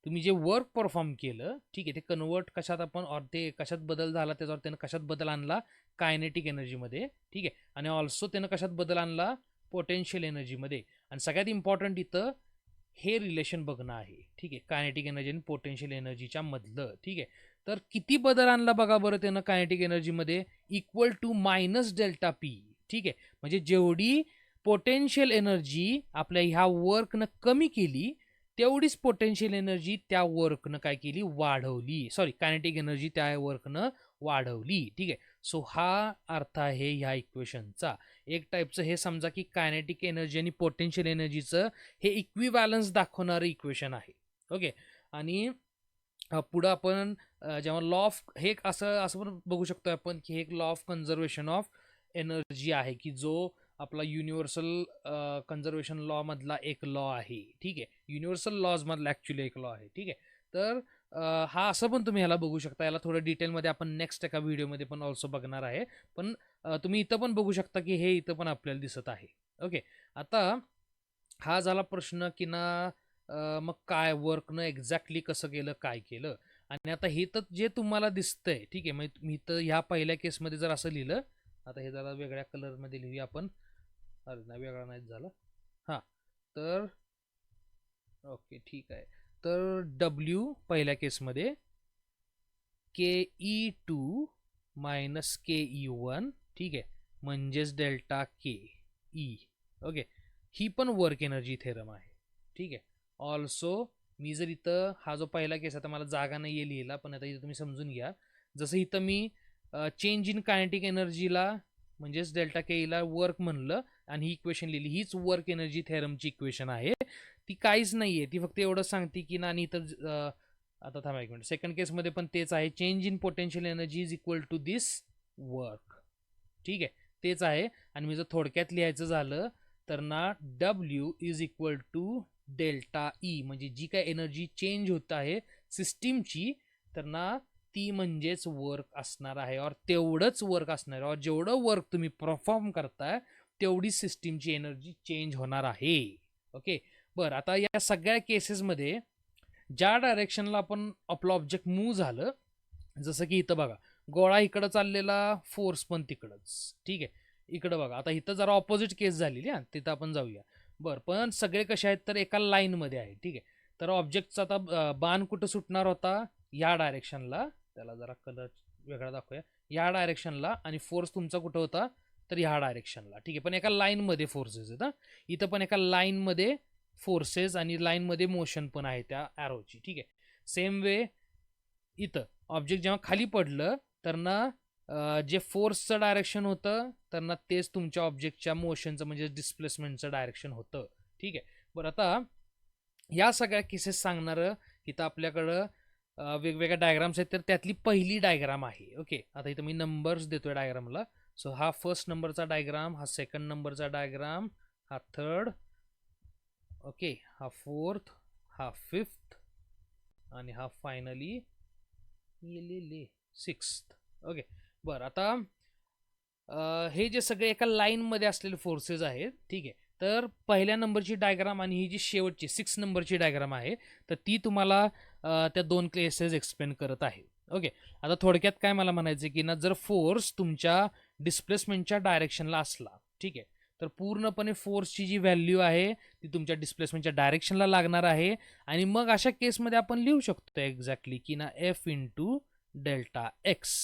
तुम्ही जे वर्क परफॉर्म केलं, ठीक आहे, ते कन्वर्ट कशात आपण और ते कशात बदल झाला त्याच्यावर त्यानं कशात बदल आणला कायनेटिक एनर्जीमध्ये. ठीक आहे. आणि ऑल्सो त्यानं कशात बदल आणला पोटेन्शियल एनर्जीमध्ये. आणि सगळ्यात इम्पॉर्टंट इथं हे रिलेशन बघणं आहे. ठीक आहे. कायनेटिक एनर्जी आणि पोटेन्शियल एनर्जीच्या मधलं. ठीक आहे. तर किती बदल आणला बघा बरं त्यानं कायनेटिक एनर्जीमध्ये equal to minus delta P. ठीक आहे. म्हणजे जेवढी पोटेन्शियल एनर्जी आपल्या ह्या वर्कनं कमी केली, तेवढीच पोटेन्शियल एनर्जी त्या वर्कनं काय केली, वाढवली. सॉरी, कायनेटिक एनर्जी त्या वर्कनं वाढवली. ठीक आहे. सो हा अर्थ आहे ह्या इक्वेशनचा. एक टाईपचं हे समजा की कायनेटिक एनर्जी आणि पोटेन्शियल एनर्जीचं हे इक्विबॅलन्स दाखवणारं इक्वेशन आहे. ओके. आणि पुढं आपण जेव्हा लॉ ऑफ हे असं असं पण बघू शकतो आपण की हे एक law of conservation of energy आहे, की जो आपला युनिव्हर्सल कन्झर्वेशन लॉ मधला एक लॉ आहे. ठीक आहे. युनिव्हर्सल लॉज मधला ऍक्च्युली एक लॉ आहे. ठीक आहे. तर हा असं पण तुम्ही ह्याला बघू शकता. याला थोडं डिटेलमध्ये आपण नेक्स्ट एका व्हिडिओमध्ये पण ऑल्सो बघणार आहे. पण तुम्ही इथं पण बघू शकता की हे इथं पण आपल्याला दिसत आहे. ओके. आता हा झाला प्रश्न की ना मग काय वर्कनं एक्झॅक्टली कसं केलं, काय केलं. आणि आता हे तर जे तुम्हाला दिसतंय, ठीक आहे, मग मी तर ह्या पहिल्या केसमध्ये जर असं लिहिलं, आता हे जरा वेगळ्या कलरमध्ये लिहूया आपण. अरे नाही, वेगळा नाही झाला. हां, तर ओके, ठीक आहे. तर डब्ल्यू पहिल्या केसमध्ये KE2 मायनस KE1, ठीक आहे, म्हणजेच डेल्टा के ई. ओके. ही पण वर्क एनर्जी थेरम आहे. ठीक आहे. ऑल्सो मी जर इथं हा जो पहिला केस आता मला जागा नाही आहे लिहिला, पण आता इथं तुम्ही समजून घ्या. जसं इथं मी चेंज इन कायनेटिक एनर्जीला म्हणजेच डेल्टा के ईला वर्क म्हणलं आणि ही इक्वेशन लिहिली, हीच वर्क एनर्जी थेरमची इक्वेशन आहे. ती काहीच नाही आहे, ती फक्त एवढंच सांगते की ना. आणि इथं आता थांबा एक मिनिट, सेकंड केसमध्ये पण तेच आहे. Change in potential energy is equal to this work. ठीक आहे, तेच आहे. आणि मी जर थोडक्यात लिहायचं झालं तर ना W is equal to delta E, म्हणजे जी काय एनर्जी चेंज होत आहे सिस्टीमची, तर ना ती म्हणजेच वर्क असणार आहे. और तेवढंच वर्क असणार आहे. और जेवढं वर्क तुम्ही परफॉर्म करताय तेवढी सिस्टीमची एनर्जी चेंज होणार आहे. ओके. बरं, आता या सगळ्या केसेसमध्ये ज्या डायरेक्शनला आपण आपलं ऑब्जेक्ट मूव्ह झालं, जसं की इथं बघा, गोळा इकडं चाललेला, फोर्स पण तिकडंच. ठीक आहे. इकडं बघा, आता इथं जरा ऑपोजिट केस झालेली आहे, तिथं आपण जाऊया. बरं, पण सगळे कसे आहेत तर एका लाईनमध्ये आहे. ठीक आहे. तर ऑब्जेक्टचा आता बाण कुठं सुटणार होता, या डायरेक्शनला. त्याला जरा कलर वेगळा दाखवूया. या डायरेक्शनला. आणि फोर्स तुमचा कुठं होता तर ह्या डायरेक्शनला. ठीक आहे. पण एका लाईनमध्ये फोर्सेस आहेत. इथं पण एका लाईनमध्ये फोर्सेस आणि लाईनमध्ये मोशन पण आहे त्या ॲरोची. ठीक आहे. सेम वे इथं ऑब्जेक्ट जेव्हा खाली पडलं तर ना जे फोर्सचं डायरेक्शन होतं तर ना तेच तुमच्या ऑब्जेक्टच्या मोशनचं म्हणजे डिस्प्लेसमेंटचं डायरेक्शन होतं. ठीक आहे. बरं, आता या सगळ्या केसेस सांगणारं इथं आपल्याकडं वेगवेगळ्या डायग्राम्स आहेत. तर त्यातली पहिली डायग्राम आहे. ओके. आता इथं मी नंबर्स देतोय डायग्रामला. सो हा फर्स्ट नंबरचा डायग्राम, हा सेकंड नंबरचा डायग्राम, हा थर्ड, ओके, हा फोर्थ, हा फिफ्थ, आणि हा फायनली सिक्स्थ. ओके. बरं, आता हे जे सगळे एका लाईनमध्ये असलेले फोर्सेस आहेत. ठीक आहे. तर पहिल्या नंबरची डायग्राम आणि ही जी शेवटची 6 नंबरची डायग्राम आहे, तर ती तुम्हाला त्या दोन केसेस एक्सप्लेन करत आहे. ओके. आता थोडक्यात काय मला म्हणायचं की ना, जर फोर्स तुमच्या डिस्प्लेसमेंटच्या डायरेक्शनला असला, ठीक आहे, तर पूर्णपणे फोर्सची जी व्हॅल्यू आहे ती तुमच्या डिस्प्लेसमेंटच्या डायरेक्शनला लागणार आहे. आणि मग अशा केसमध्ये आपण लिहू शकतो एक्झॅक्टली की ना एफ इंटू डेल्टा एक्स.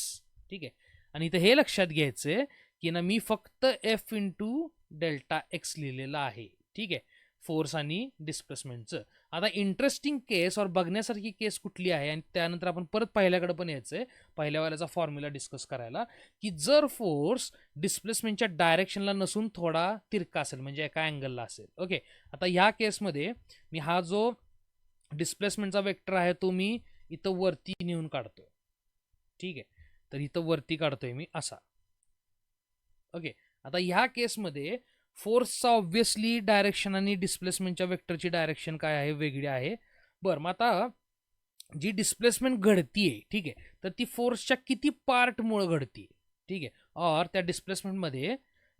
ठीक आहे. आणि इथं हे लक्षात घ्यायचंय की ना मी फक्त एफ इंटू डेल्टा एक्स लिहिलेलं आहे. ठीक आहे, फोर्स आणि डिस्प्लेसमेंटचं. आता इंटरेस्टिंग केस और बघण्यासारखी केस कुठली आहे, आणि त्यानंतर आपण परत पहिल्याकडे पण यायचंय, पहिल्या वेळेचा फॉर्म्युला डिस्कस करायला, की जर फोर्स डिस्प्लेसमेंटच्या डायरेक्शनला नसून थोडा तिरका असेल, म्हणजे एका अँगलला असेल. ओके. आता ह्या केसमध्ये मी हा जो डिस्प्लेसमेंटचा वेक्टर आहे तो मी इथं वरती नेऊन काढतोय. ठीक आहे. तर इथं वरती काढतोय मी असा. ओके. आता ह्या केसमध्ये फोर्सचा ऑब्व्हियसली डायरेक्शन आणि डिस्प्लेसमेंटच्या वेक्टरची डायरेक्शन काय आहे, वेगळी आहे. बरं, मग आता जी डिस्प्लेसमेंट घडतीये, ठीक आहे, तर ती फोर्सच्या किती पार्टमुळे घडतीये. ठीक आहे. और त्या डिस्प्लेसमेंटमध्ये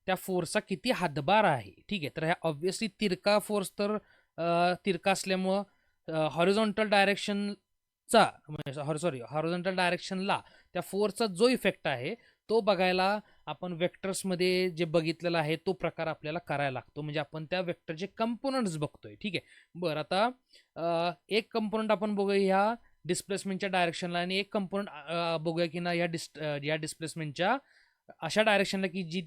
त्या फोर्सचा किती हातभार आहे. ठीक आहे. तर ह्या ऑब्व्हियसली तिरका फोर्स तर तिरका असल्यामुळं हॉरिझॉन्टल डायरेक्शनचा हॉरिझॉन्टल डायरेक्शनला त्या फोर्सचा जो इफेक्ट आहे तो बघायला आपण वेक्टर्समध्ये जे बघितलेला आहे तो प्रकार आपल्याला करायला लागतो. म्हणजे आपण त्या वेक्टरचे कंपोनंट्स बघतोय. ठीक आहे. बरं, आता एक कंपोनंट आपण बघूया ह्या डिस्प्लेसमेंटच्या डायरेक्शनला, आणि एक कंपोनंट बघूया की ना या डिस्प्लेसमेंटच्या अशा डायरेक्शनला की जी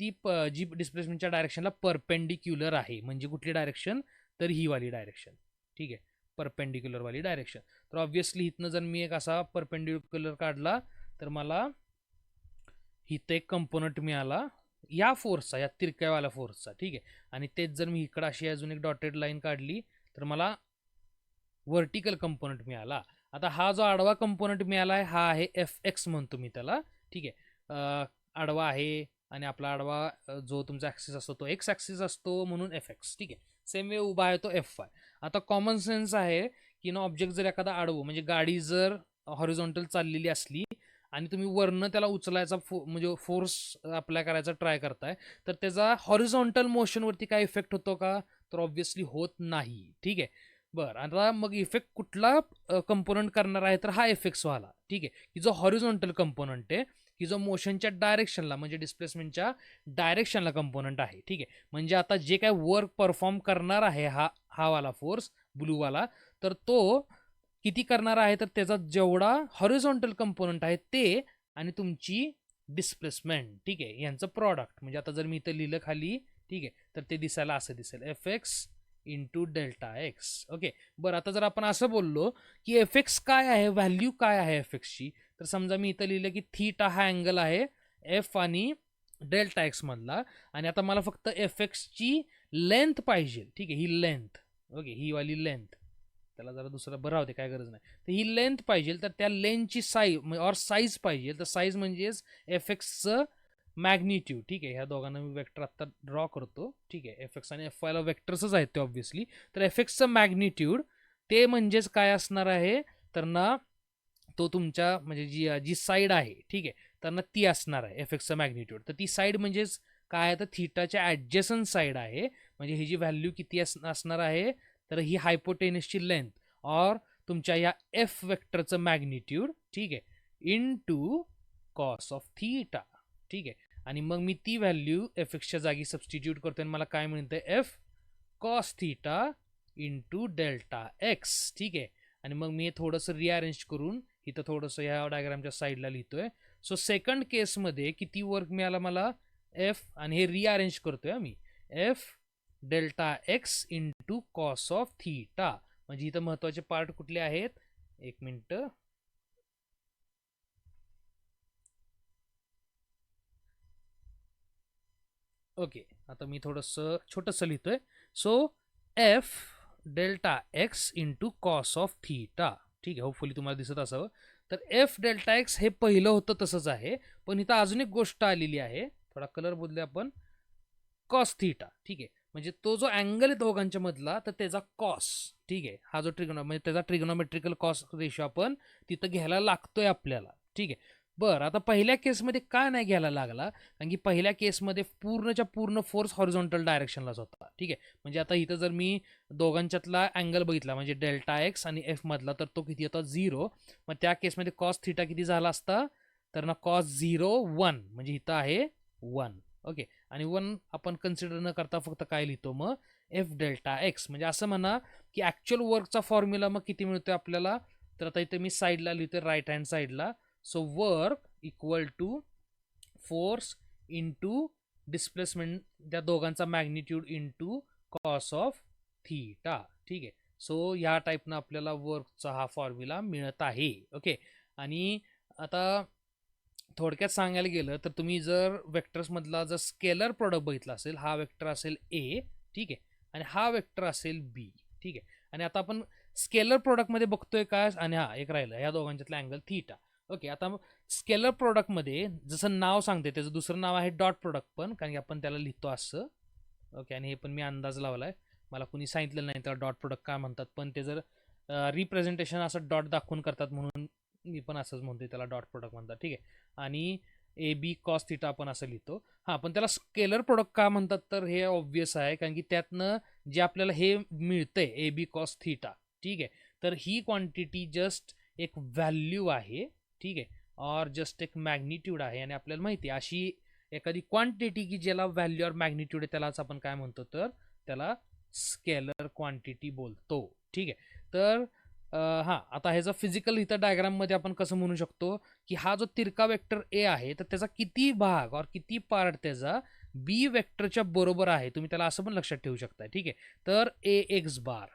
डिस्प्लेसमेंटच्या डायरेक्शनला परपेंडिक्युलर आहे. म्हणजे कुठली डायरेक्शन, तर ही वाली डायरेक्शन. ठीक आहे, परपेंडिक्युलर वाली डायरेक्शन. तर ऑब्व्हियसली इथनं जर मी एक असा परपेंडिक्युलर काढला तर मला इथं एक कंपोनंट मिळाला या फोर्सचा, या तिरक्यावाल्या फोर्सचा. ठीक आहे, आणि तेच जर मी इकडं अशी अजून एक डॉटेड लाईन काढली तर मला व्हर्टिकल कंपोनंट मिळाला. आता हा जो आडवा कंपोनंट मिळाला आहे हा आहे एफ एक्स म्हणतो मी त्याला. ठीक आहे, आडवा आहे आणि आपला आडवा जो तुमचा ॲक्सिस असतो तो एक्स ॲक्सिस असतो म्हणून एफ एक्स. ठीक आहे, सेम वे उभा आहे तो एफ वाय. आता कॉमन सेन्स आहे की ना ऑब्जेक्ट जर एखादा आडवं म्हणजे गाडी जर हॉरिझॉन्टल चाललेली असली आणि तुम्ही वरनं त्याला उचलायचा म्हणजे फोर्स अप्लाय करायचा ट्राय करताय तर त्याचा हॉरिझॉन्टल मोशनवरती काय इफेक्ट होतो का, तर ऑब्व्हियसली होत नाही. ठीक आहे, बरं. आता मग इफेक्ट कुठला कंपोनंट करणार आहे तर हा एफेक्ट्स वाला. ठीक आहे, की जो हॉरिझॉन्टल कंपोनंट आहे, की जो मोशनच्या डायरेक्शनला म्हणजे डिस्प्लेसमेंटच्या डायरेक्शनला कंपोनंट आहे. ठीक आहे, म्हणजे आता जे काय वर्क परफॉर्म करणार आहे हा वाला फोर्स ब्लूवाला, तर तो किती करणार आहे तर त्याचा जेवढा हॉरिझॉन्टल कंपोनंट आहे ते आणि तुमची डिस्प्लेसमेंट. ठीक आहे, यांचं प्रॉडक्ट. म्हणजे आता जर मी इथं लिहिलं खाली, ठीक आहे, तर ते दिसायला असं दिसेल F x into delta x. Okay, बरं. आता जर आपण असं बोललो की एफ एक्स काय आहे, व्हॅल्यू काय आहे एफ एक्सची, तर समजा मी इथं लिहिलं की थीटा हा अँगल आहे एफ आणि डेल्टा एक्स मधला, आणि आता मला फक्त एफ एक्सची लेंथ पाहिजे. ठीक आहे, ही लेंथ. ओके, ही वाली लेंथ, त्याला जरा दुसरं बरं होते, काय गरज नाही. तर ही लेंथ पाहिजे, तर त्या लेंथची साईज और साईज पाहिजे. तर साईज म्हणजेच एफ एक्सचं मॅग्निट्यूड. ठीक आहे, ह्या दोघांना मी वेक्टर आत्ता ड्रॉ करतो. ठीक आहे, एफ एक्स आणि एफ वायला वेक्टर्सच आहेत ते ऑब्व्हियसली. तर एफ एक्सचं मॅग्निट्यूड ते म्हणजेच काय असणार आहे तर ना, तो तुमच्या म्हणजे जी जी साईड आहे, ठीक आहे, तर ना ती असणार आहे एफ एक्सचं मॅग्निट्यूड. तर ती साईड म्हणजेच काय आहे तर थीटाच्या ॲडजसंट साईड आहे. म्हणजे ही जी व्हॅल्यू किती असणार आहे तर ही हायपोटेनसची लेंथ और तुमच्या या एफ वेक्टरचं मॅग्निट्यूड. ठीक आहे, into cos of theta. ठीक आहे, आणि मग मी ती व्हॅल्यू एफ एक्सच्या जागी सबस्टिट्यूट करतो आणि मला काय मिळतं F cos theta into delta x. ठीक आहे, आणि मग मी हे थोडंसं रिअरेंज करून इथं थोडंसं ह्या डायग्रामच्या साईडला लिहितोय. सो सेकंड केसमध्ये किती वर्क मिळाला मला एफ, आणि हे रिअरेंज करतोय मी, F delta X into cos of theta. म्हणजे इथं महत्वाचे पार्ट कुठले आहेत, एक मिनिट. ओके, आता मी थोडंसं छोटंसं लिहितोय. So F delta X into cos of theta. ठीक आहे, होपफुली तुम्हाला दिसत असावं. तर एफ डेल्टा एक्स हे पहिलं होतं तसंच आहे, पण इथं अजून एक गोष्ट आलेली आहे, थोडा कलर बदलूया आपण, कॉस थीटा. ठीक आहे, म्हणजे तो जो अँगल आहे दोघांच्या मधला तर त्याचा कॉस. ठीक आहे, हा जो म्हणजे त्याचा ट्रिग्नोमेट्रिकल कॉस रेशो आपण तिथं घ्यायला लागतोय आपल्याला. ठीक आहे, बरं. आता पहिल्या केसमध्ये काय नाही घ्यायला लागला, कारण की पहिल्या केसमध्ये पूर्णच्या पूर्ण फोर्स हॉरिझॉन्टल डायरेक्शनलाच होता. ठीक आहे, म्हणजे आता इथं जर मी दोघांच्यातला अँगल बघितला म्हणजे डेल्टा एक्स आणि एफ मधला, तर तो किती होता 0. मग त्या केसमध्ये कॉस थीटा किती झाला असता तर ना कॉस 0 1, म्हणजे इथं आहे 1. ओके, आणि 1 आपण कन्सिडर न करता फक्त काय लिहितो मग एफ डेल्टा एक्स. म्हणजे असं म्हणा की ॲक्च्युअल वर्कचा फॉर्म्युला मग किती मिळतोय आपल्याला, तर आता इथे मी साईडला लिहितोय राईट हँड साईडला. So work equal to force into displacement, त्या दोघांचा magnitude into cos of theta. ठीक आहे, सो ह्या टाईपनं आपल्याला वर्कचा हा फॉर्म्युला मिळत आहे. ओके, आणि आता थोडक्यात सांगायला गेलं तर तुम्ही जर वेक्टर्समधला जर स्केलर प्रोडक्ट बघितला असेल, हा वेक्टर असेल ए. ठीक आहे, आणि हा वेक्टर असेल बी. ठीक आहे, आणि आता आपण स्केलर प्रोडक्टमध्ये बघतोय काय, आणि हा एक राहिलं ह्या दोघांच्यातला अँगल थीटा. ओके, आता स्केलर प्रोडक्टमध्ये जसं नाव सांगते त्याचं दुसरं नाव आहे डॉट प्रोडक्ट पण, कारण की आपण त्याला लिहितो असं. ओके, आणि हे पण मी अंदाज लावलाय, मला कुणी सांगितलं नाही त्याला डॉट प्रोडक्ट काय म्हणतात, पण ते जर रिप्रेझेंटेशन असं डॉट दाखवून करतात म्हणून मी पण असंच म्हणतोय त्याला डॉट प्रोडक्ट म्हणतात. ठीक आहे, आणि ए बी कॉस थिटा आपण असं लिहितो. हां, पण त्याला स्केलर प्रोडक्ट का म्हणतात तर हे ऑब्व्हियस आहे, कारण की त्यातनं जे आपल्याला हे मिळतंय ए बी कॉस थिटा. ठीक आहे, तर ही क्वांटिटी जस्ट एक व्हॅल्यू आहे. ठीक आहे, और जस्ट एक मॅग्निट्यूड आहे, आणि आपल्याला माहिती आहे अशी एखादी क्वांटिटी की ज्याला व्हॅल्यू और मॅग्निट्यूड आहे त्यालाच आपण काय म्हणतो तर त्याला स्केलर क्वांटिटी बोलतो. ठीक आहे, तर हां, आता ह्याचा फिजिकल इथं डायग्राममध्ये आपण कसं म्हणू शकतो, की हा जो तिरका वेक्टर ए आहे, तर त्याचा किती भाग और किती पार्ट त्याचा बी वेक्टरच्या बरोबर आहे. तुम्ही त्याला असं पण लक्षात ठेवू शकता. ठीक आहे. तर ए एक्स बार.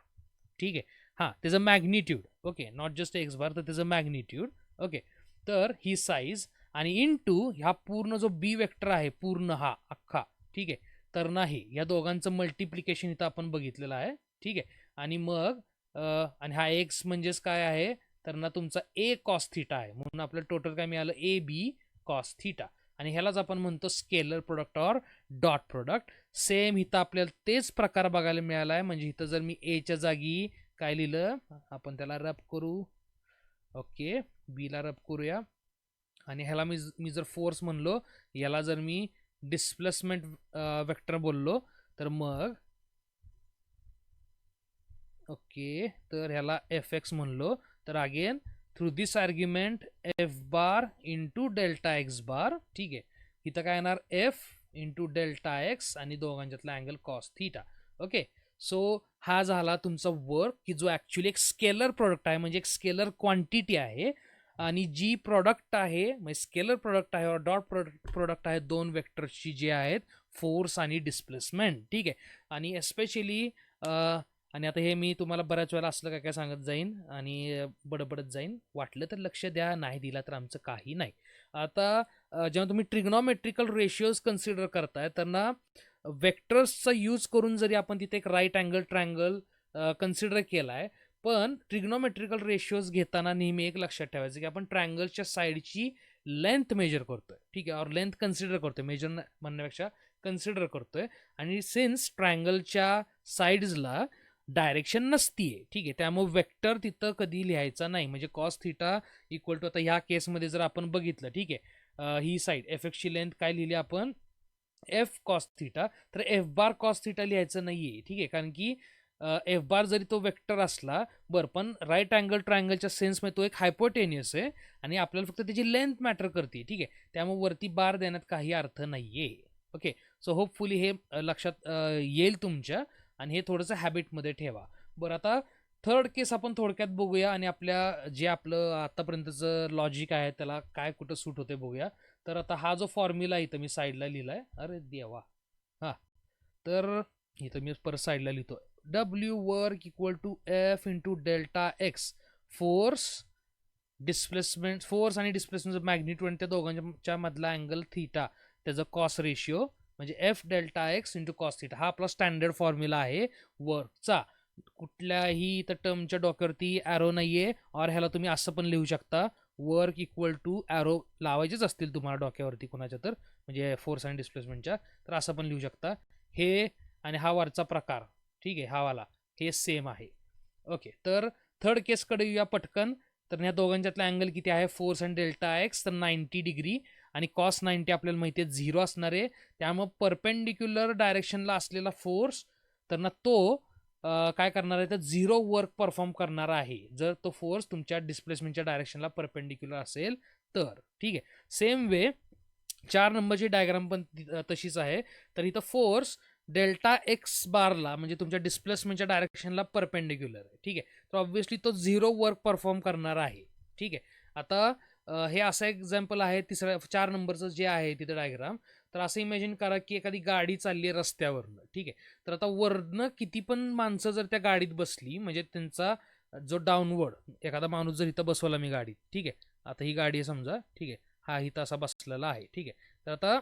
ठीक आहे. हां, त्याचं magnitude. Okay. Not just X bar, तर त्याचं मॅग्निट्यूड. ओके. तर ही साईज आणि इनटू ह्या पूर्ण जो बी वेक्टर आहे, पूर्ण हा अख्खा. ठीक आहे. तर नाही, या दोघांचं मल्टिप्लिकेशन इथं आपण बघितलेलं आहे. ठीक आहे. आणि मग आणि हा एक्स म्हणजेच काय आहे, तर ना तुमचा ए कॉस थिटा आहे. म्हणून आपलं टोटल काय मिळालं, ए बी कॉस थिटा. आणि ह्यालाच आपण म्हणतो स्केलर प्रोडक्ट और डॉट प्रोडक्ट. सेम इथं आपल्याला तेच प्रकार बघायला मिळाला आहे. म्हणजे इथं जर मी एच्या जागी काय लिहिलं, आपण त्याला रब करू. ओके, बीला रब करूया. आणि ह्याला मी जर फोर्स म्हणलो, याला जर मी डिस्प्लेसमेंट वेक्टर बोललो, तर मग ओके, तर ह्याला एफ एक्स म्हणलो, तर again through this argument F bar into delta X bar. ठीक आहे. इथं काय येणार, एफ इंटू डेल्टा एक्स आणि दोघांच्यातला angle cos theta. Okay. So हा झाला तुमचा वर्क, की जो ॲक्च्युली एक स्केलर प्रोडक्ट आहे, म्हणजे एक स्केलर क्वांटिटी आहे. आणि जी प्रोडक्ट आहे, म्हणजे स्केलर प्रोडक्ट आहे और डॉट प्रोडक्ट आहे दोन वेक्टर्सची जे आहेत, फोर्स आणि डिस्प्लेसमेंट. ठीक आहे. आणि एस्पेशली आणि आता हे मी तुम्हाला बऱ्याच वेळेला असलं काय काय सांगत जाईन आणि बडबडत जाईन. वाटलं तर लक्ष द्या, नाही दिला तर आमचं काही नाही. आता जेव्हा तुम्ही ट्रिग्नॉमेट्रिकल रेशिओज कन्सिडर करताय, तर ना वेक्टर्सचा यूज करून जरी आपण तिथे एक राईट अँगल ट्रायंगल कन्सिडर केला आहे, पण ट्रिग्नॉमेट्रिकल रेशिओज घेताना नेहमी एक लक्षात ठेवायचं, की आपण ट्रायंगलच्या साईडची लेंथ मेजर करतोय. ठीक आहे. और लेंथ कन्सिडर करतोय, मेजर म्हणण्यापेक्षा कन्सिडर करतोय. आणि सिन्स ट्रायंगलच्या साईड्सला डायरेक्शन नसतीये. ठीक आहे. त्यामुळे वेक्टर तिथं कधी लिहायचा नाही. म्हणजे कॉस थिटा इक्वल टू, आता ह्या केसमध्ये जर आपण बघितलं, ठीक आहे, ही साईड एफ एक्सची लेंथ काय लिहिली आपण, एफ कॉस थिटा. तर एफ बार कॉस थिटा लिहायचं नाहीये. ठीक आहे. कारण की एफ बार जरी तो वेक्टर असला, बरं, पण राईट अँगल ट्रायंगलच्या सेन्समध्ये तो एक हायपोटेनियस आहे आणि आपल्याला फक्त त्याची लेंथ मॅटर करते. ठीक आहे. त्यामुळे वरती बार देण्यात काही अर्थ नाहीये. ओके. सो होपफुली हे लक्षात येईल तुमच्या, आणि हे थोडंसं हॅबिटमध्ये ठेवा. बरं, आता थर्ड केस आपण थोडक्यात बघूया आणि आपल्या जे आपलं आतापर्यंतचं लॉजिक आहे त्याला काय कुठं सूट होते बघूया. तर आता हा जो फॉर्म्युला इथं मी साईडला लिहिलाय, अरे देवा, हा, तर इथं मी परत साईडला लिहितो, W work equal to F into delta X. Force displacement, force आणि डिस्प्लेसमेंटचं मॅग्निट्यूड आणि त्या दोघांच्या मधला अँगल थिटा, त्याचं कॉस रेशिओ, म्हणजे F delta X into cos theta. हा आपला स्टँडर्ड फॉर्म्युला आहे वर्कचा. कुठल्याही इथं टर्मच्या डोक्यावरती ॲरो नाहीये. और ह्याला तुम्ही असं पण लिहू शकता, वर्क इक्वल टू ॲरो लावायचेच असतील तुम्हाला डोक्यावरती कोणाच्या तर, म्हणजे फोर्स आणि डिस्प्लेसमेंटच्या, तर असं पण लिहू शकता. हे आणि हा वरचा प्रकार, ठीक आहे, हा वाला, हे सेम आहे. ओके. तर थर्ड केसकडे येऊया पटकन. तर ह्या दोघांच्यातला अँगल किती आहे, फोर्स आणि डेल्टा एक्स, तर 90 डिग्री. आणि कॉस 90 आपल्याला माहिती आहे 0 असणार आहे. त्यामुळे परपेंडिक्युलर डायरेक्शनला असलेला फोर्स, तर ना तो काय करणार आहे, तर 0 वर्क परफॉर्म करणार आहे जर तो फोर्स तुमच्या डिस्प्लेसमेंटच्या डायरेक्शनला परपेंडिक्युलर असेल तर. ठीक आहे. सेम वे 4 नंबरची डायग्राम पण तशीच आहे. तर इथं फोर्स डेल्टा एक्स बारला, म्हणजे तुमच्या डिस्प्लेसमेंटच्या डायरेक्शनला परपेंडिक्युलर आहे. ठीक आहे. तर ऑब्व्हियसली तो 0 वर्क परफॉर्म करणार आहे. ठीक आहे. आता हे असं एक्झाम्पल आहे तिसऱ्या 4 नंबरचं जे आहे तिथं डायग्राम. तर असं इमॅजिन करा की एखादी गाडी चालली आहे रस्त्यावरनं. ठीक आहे. तर आता वरनं किती पण माणसं जर त्या गाडीत बसली, म्हणजे त्यांचा जो डाऊनवर्ड, एखादा माणूस जर इथं बसवला मी गाडीत, ठीक आहे, आता ही गाडी आहे समजा, ठीक आहे, हा इथं असा बसलेला आहे. ठीक आहे. तर आता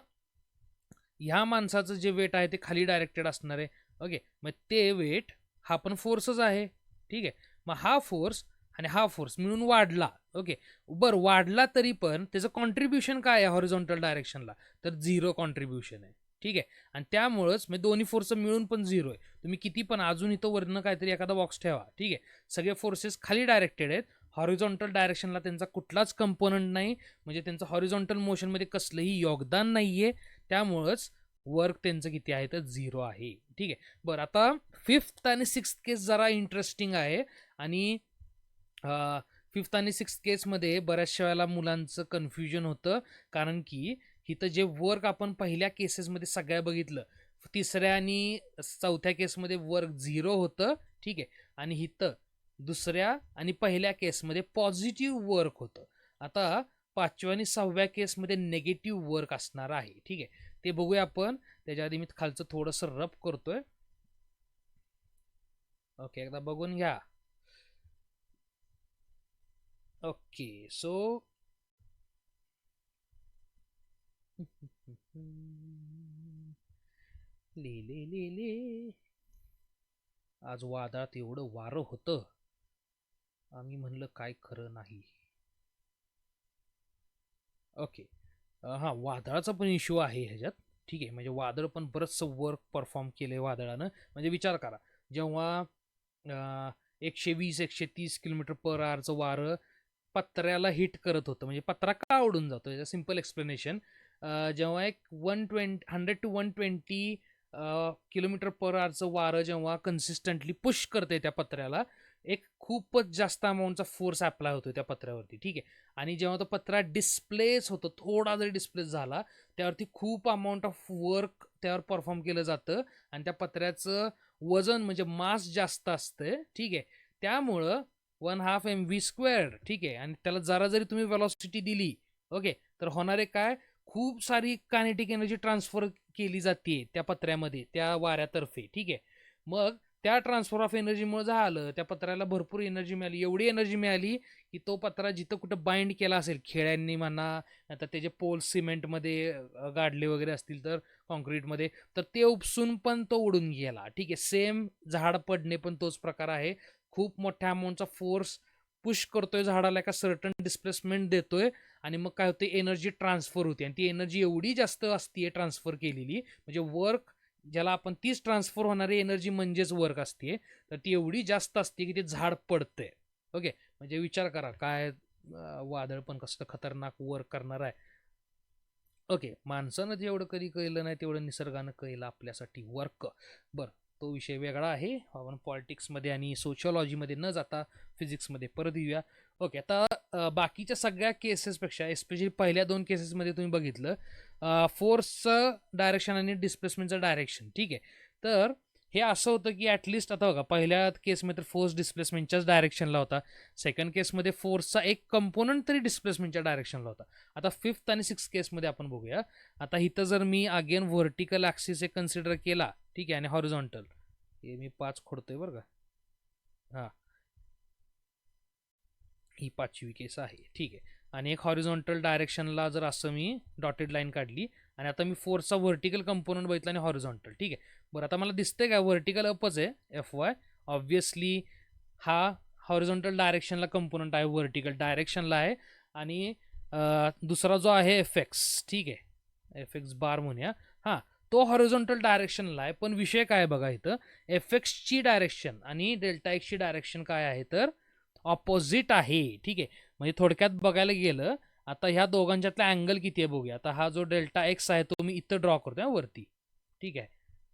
ह्या माणसाचं जे वेट आहे ते खाली डायरेक्टेड असणार आहे. ओके. मग ते वेट हा पण फोर्सच आहे. ठीक आहे. मग हा फोर्स आणि हा फोर्स मिळून वाढला. ओके. बरं, वाढला तरी पण त्याचं कॉन्ट्रीब्युशन काय आहे हॉरिझॉन्टल डायरेक्शनला, तर 0 कॉन्ट्रीब्युशन आहे. ठीक आहे. आणि त्यामुळंच मग दोन्ही फोर्स मिळून पण 0 आहे. तुम्ही किती पण अजून इथं वरनं काहीतरी एखादा बॉक्स ठेवा. ठीक आहे. सगळे फोर्सेस खाली डायरेक्टेड आहेत. हॉरिझॉन्टल डायरेक्शनला त्यांचा कुठलाच कंपोनंट नाही, म्हणजे त्यांचं हॉरिझॉन्टल मोशनमध्ये कसलंही योगदान नाहीये. त्यामुळंच वर्क त्यांचं किती आहे, तर 0 आहे. ठीक आहे. बरं, आता फिफ्थ आणि सिक्स्थ केस जरा इंटरेस्टिंग आहे. आणि फिफ्थ आणि सिक्स्थ केसमध्ये बऱ्याचशा वेळेला मुलांचं कन्फ्युजन होतं, कारण की इथं जे वर्क आपण पहिल्या केसेसमध्ये सगळ्या बघितलं, तिसऱ्या आणि चौथ्या केसमध्ये वर्क 0 होतं. ठीक आहे. आणि इथं दुसऱ्या आणि पहिल्या केसमध्ये पॉझिटिव्ह वर्क होतं. आता 5व्या आणि 6व्या केसमध्ये नेगेटिव्ह वर्क असणार आहे. ठीक आहे, ते बघूया आपण. त्याच्या आधी मी खालचं थोडंसं रब करतोय. ओके, एकदा बघून घ्या. ओके, सो ले आज वादळात एवढं वारं होतं, आम्ही म्हणलं काय खरं नाही. ओके, हां, वादळाचा पण इश्यू आहे ह्याच्यात. ठीक आहे, म्हणजे वादळ पण बरंचसं वर्क परफॉर्म केलं वादळानं. म्हणजे विचार करा, जेव्हा 120-130 किलोमीटर पर आवरचं वारं पत्र्याला हिट करत होतं, म्हणजे पत्रा का उडून जातो, याचं सिम्पल एक्सप्लेनेशन. जेव्हा एक 100 to 120 किलोमीटर पर आवरचं वारं जेव्हा कन्सिस्टंटली पुश करते त्या पत्र्याला, एक खूपच जास्त अमाऊंटचा फोर्स अप्लाय होतो त्या पत्र्यावरती. ठीक आहे, आणि जेव्हा तो पत्रा डिस्प्लेस होतो, थोडा जरी डिस्प्लेस झाला, त्यावरती खूप अमाऊंट ऑफ वर्क त्यावर परफॉर्म केलं जातं आणि त्या पत्र्याचं वजन म्हणजे मास जास्त असतं. ठीक आहे, त्यामुळं 1/2 mv². ठीक आहे, आणि त्याला जरा जरी तुम्ही वेलॉसिटी दिली, ओके, तर होणारे काय, खूप सारी कायनेटिक एनर्जी ट्रान्सफर केली जाते त्या पत्र्यामध्ये त्या वाऱ्यातर्फे. ठीक आहे, मग त्या ट्रान्सफर ऑफ एनर्जीमुळे झालं, त्या पत्र्याला भरपूर एनर्जी मिळाली. एवढी एनर्जी मिळाली की तो पत्रा जिथं कुठं बाइंड केला असेल खेळ्यांनी म्हणा, आता त्याचे पोल सिमेंटमध्ये गाडले वगैरे असतील तर कॉन्क्रीटमध्ये, तर ते उपसून पण तो उडून गेला. ठीक आहे, सेम झाड पडणे पण तोच प्रकार आहे. खूप मोठ्या अमाऊंटचा फोर्स पुश करतोय झाडाला, एका सर्टन डिस्प्लेसमेंट देतोय आणि मग काय होते, एनर्जी ट्रान्सफर होते आणि ती एनर्जी एवढी जास्त असते ट्रान्सफर केलेली, म्हणजे वर्क ज्याला आपण तीच ट्रान्सफर होणारी एनर्जी म्हणजेच वर्क असते, तर ती एवढी जास्त असते की ते झाड पडतंय. ओके, म्हणजे विचार करा काय वादळ पण कसं खतरनाक वर्क करणार आहे. ओके, माणसानं जेवढं कधी कळलं नाही तेवढं निसर्गानं कळलं आपल्यासाठी वर्क. बरं, तो विषय वेगळा आहे. आपण पॉलिटिक्समध्ये आणि सोशिओलॉजीमध्ये न जाता फिजिक्समध्ये परत येऊया. ओके, आता बाकीच्या सगळ्या केसेसपेक्षा एस्पेशली पहिल्या 2 केसेसमध्ये तुम्ही बघितलं फोर्सचं डायरेक्शन आणि डिस्प्लेसमेंटचं डायरेक्शन. ठीक आहे, तर हे असं होतं की ॲटलिस्ट आता बघा, पहिल्या केसमध्ये फोर्स डिस्प्लेसमेंटच्याच डायरेक्शनला होता. सेकंड केसमध्ये फोर्सचा एक कंपोनंट तरी डिस्प्लेसमेंटच्या डायरेक्शनला होता. आता 5th आणि 6th केसमध्ये आपण बघूया. आता इथं जर मी अगेन व्हर्टिकल ॲक्सिस एक कन्सिडर केला, ठीक आहे, आणि हॉरिझॉन्टल, हे मी 5 खोडतोय बरं का. हां, ही 5वी केस आहे. ठीक आहे, आणि एक हॉरिझॉन्टल डायरेक्शनला जर असं मी डॉटेड लाईन काढली आणि आता मी फोर्सचा व्हर्टिकल कंपोनंट बघितला आणि हॉरिझॉन्टल. ठीक आहे, बरं, आता मला दिसतंय का व्हर्टिकल अपच आहे FY. ऑब्व्हियसली हा हॉरिझॉन्टल डायरेक्शनला कंपोनंट आहे, व्हर्टिकल डायरेक्शनला आहे. आणि दुसरा जो आहे FX, ठीक आहे, FX बार म्हणूया. हां, तो हॉरिझॉन्टल डायरेक्शनला आहे, पण विषय काय बघा इथं, FXची डायरेक्शन आणि डेल्टा एक्सची डायरेक्शन काय आहे तर ऑपोजिट आहे. ठीक आहे, म्हणजे थोडक्यात बघायला गेलं, आता ह्या दोघांच्यातला अँगल किती आहे बघूया. आता हा जो डेल्टा एक्स आहे तो मी इथं ड्रॉ करतोय वरती. ठीक आहे,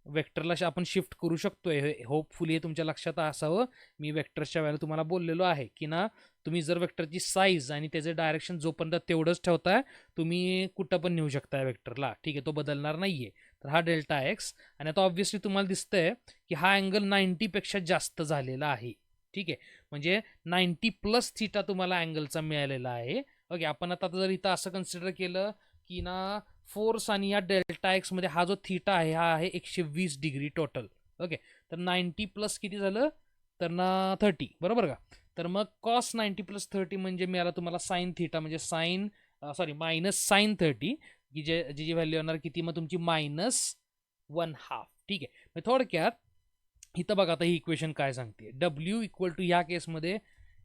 वेक्टरला आपण शिफ्ट करू शकतोय. होपफुली हे तुमच्या लक्षात असावं. मी वेक्टर्सच्या वेळेला तुम्हाला बोललेलो आहे की ना, तुम्ही जर वेक्टरची साईज आणि त्याचे डायरेक्शन जोपर्यंत तेवढंच ठेवताय, तुम्ही कुठं पण नेऊ शकताय वेक्टरला. ठीक आहे, तो बदलणार नाहीये. तर हा डेल्टा एक्स, आणि आता ऑब्व्हियसली तुम्हाला दिसतंय की हा अँगल 90 पेक्षा जास्त झालेला आहे. ठीक आहे, म्हणजे 90+θ तुम्हाला अँगलचा मिळालेला आहे. ओके, आपण आता जर इथं असं कन्सिडर केलं की ना, फोर्स आणि या डेल्टा एक्स मध्ये हा जो थीटा आहे हा आहे 120 डिग्री टोटल. ओके, तर 90 प्लस किती झालं तर ना 30, बरोबर का. तर मग कॉस 90 + 30 म्हणजे मिळाला तुम्हाला साइन थीटा, म्हणजे साइन मायनस साइन 30, की जी व्हॅल्यू येणार किती मग तुमची -1/2. ठीक आहे, म्हणजे थोडक्यात इथं बघा, आता ही इक्वेशन काय सांगते, W इक्वल टू ह्या केसमध्ये